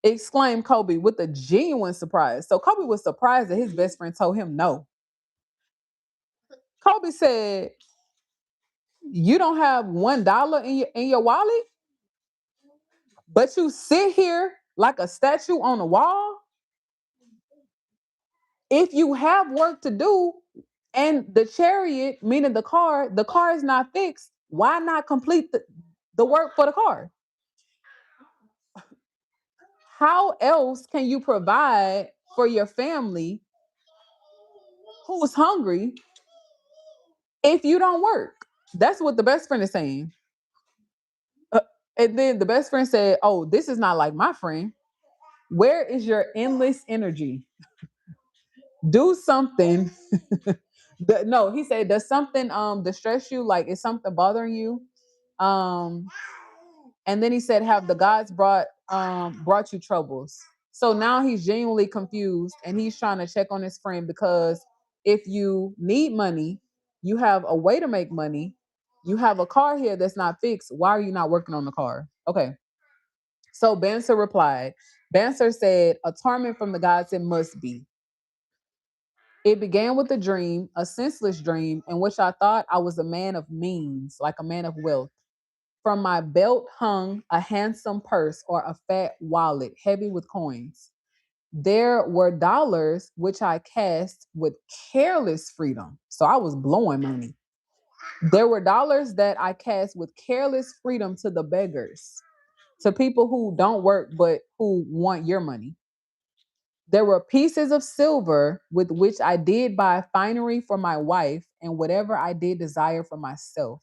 Exclaimed Kobe with a genuine surprise. So Kobe was surprised that his best friend told him no. Kobe said, "You don't have $1 in your wallet, but you sit here like a statue on a wall. If you have work to do and the chariot, meaning the car is not fixed, why not complete the work for the car? How else can you provide for your family who's hungry if you don't work?" That's what the best friend is saying. Uh, and then the best friend said, "Oh, this is not like my friend. Where is your endless energy? Do something." No, he said, "Does something distress you? Like, is something bothering you?" Um, and then he said, "Have the gods brought you troubles?" So now he's genuinely confused and he's trying to check on his friend because if you need money, you have a way to make money, you have a car here that's not fixed. Why are you not working on the car? Okay. So Banser replied. Banser said, "A torment from the gods it must be. It began with a dream, a senseless dream, in which I thought I was a man of means, like a man of wealth. From my belt hung a handsome purse or a fat wallet heavy with coins. There were dollars which I cast with careless freedom." So I was blowing money. "There were dollars that I cast with careless freedom to the beggars, to people who don't work but who want your money. There were pieces of silver with which I did buy finery for my wife and whatever I did desire for myself.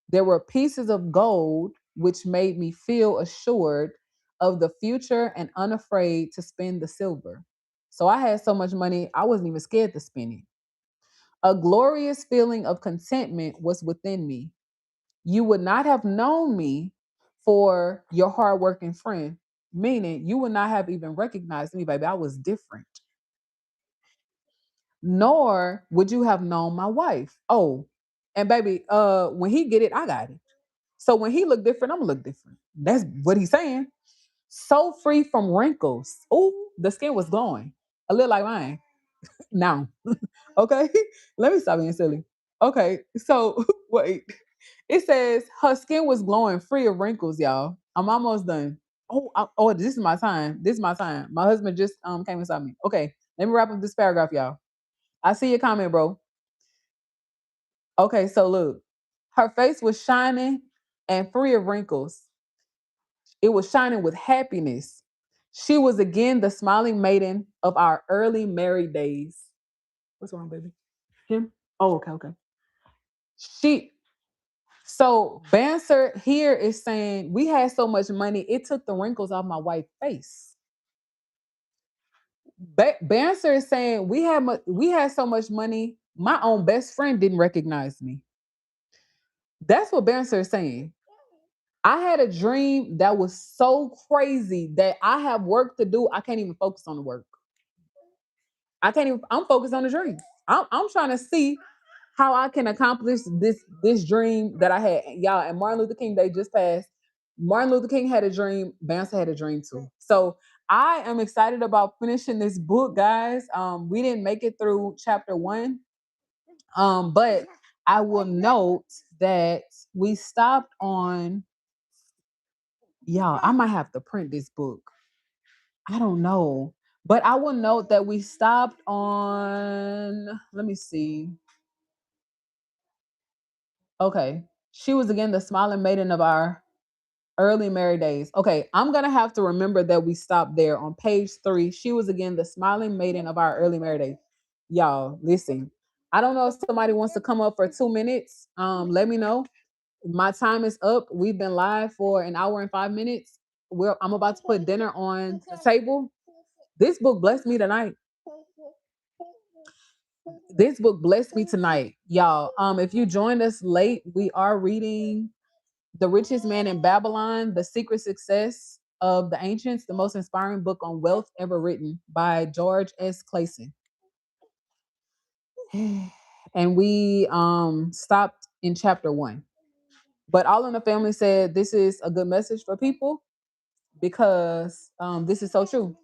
There were pieces of gold which made me feel assured of the future and unafraid to spend the silver. So I had so much money, I wasn't even scared to spend it. A glorious feeling of contentment was within me. You would not have known me for your hardworking friend, meaning you would not have even recognized me, baby. I was different. Nor would you have known my wife. Oh, and baby, when he get it, I got it. So when he look different, I'm gonna look different. That's what he's saying. So free from wrinkles. Oh, the skin was glowing. A little like mine. Now. Okay. Let me stop being silly. Okay. So wait. It says her skin was glowing, free of wrinkles, y'all. I'm almost done. Oh, this is my time. This is my time. My husband just came inside me. Okay, let me wrap up this paragraph, y'all. I see your comment, bro. Okay, so look, her face was shining and free of wrinkles. It was shining with happiness. She was again the smiling maiden of our early married days. What's wrong, baby? Him? Oh, okay, okay. She So Banser here is saying we had so much money, it took the wrinkles off my wife's face. Banser is saying we had so much money, my own best friend didn't recognize me. That's what Banser is saying. I had a dream that was so crazy that I have work to do. I can't even focus on the work. I can't even. I'm focused on the dream. I'm trying to see how I can accomplish this dream that I had. Y'all, and Martin Luther King Day just passed. Martin Luther King had a dream. Bouncer had a dream too. So I am excited about finishing this book, guys. We didn't make it through chapter 1, but I will note that we stopped on. Y'all, I might have to print this book. I don't know, but I will note that we stopped on. Let me see. Okay. She was again the smiling maiden of our early married days. Okay, I'm gonna have to remember that we stopped there on page 3. She was again the smiling maiden of our early married days. Y'all, listen. I don't know if somebody wants to come up for 2 minutes. Let me know. My time is up. We've been live for an hour and 5 minutes. I'm about to put dinner on the table. This book blessed me tonight. This book blessed me tonight, y'all. If you joined us late, we are reading The Richest Man in Babylon, The Secret Success. of the Ancients, the most inspiring book on wealth ever written by George S. Clayson. And we stopped in chapter 1. But all in the family said this is a good message for people because this is so true.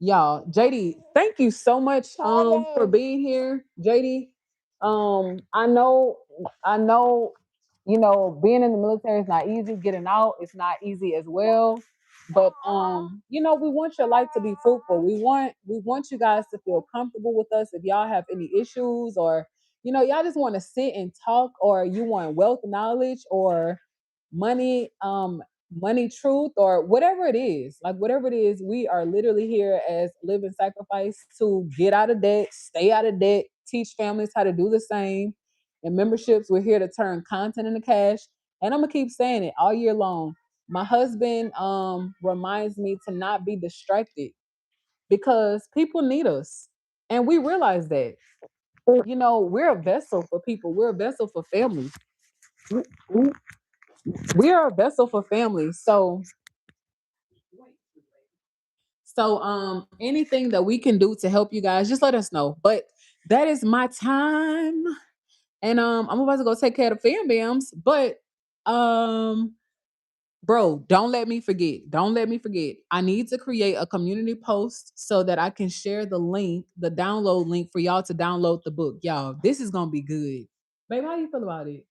Y'all, JD, thank you so much for being here. JD, I know, being in the military is not easy. Getting out is not easy as well. But we want your life to be fruitful. We want you guys to feel comfortable with us. If y'all have any issues, or y'all just want to sit and talk, or you want wealth knowledge or money, money truth, or whatever it is, like whatever it is, we are literally here as living sacrifice to get out of debt, stay out of debt, teach families how to do the same. And memberships, we're here to turn content into cash. And I'm gonna keep saying it all year long. My husband reminds me to not be distracted because people need us. And we realize that. We're a vessel for people, we're a vessel for families. We are a vessel for families. So anything that we can do to help you guys, just let us know. But that is my time. And I'm about to go take care of the fam bams. But um bro, don't let me forget. Don't let me forget. I need to create a community post so that I can share the link, the download link for y'all to download the book. Y'all, this is gonna be good. Babe, how you feel about it?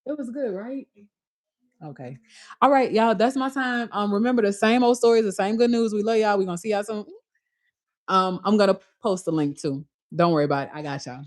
It was good, right? Okay. All right, y'all. That's my time. Remember the same old stories, the same good news. We love y'all. We're gonna see y'all soon. I'm gonna post the link too. Don't worry about it. I got y'all.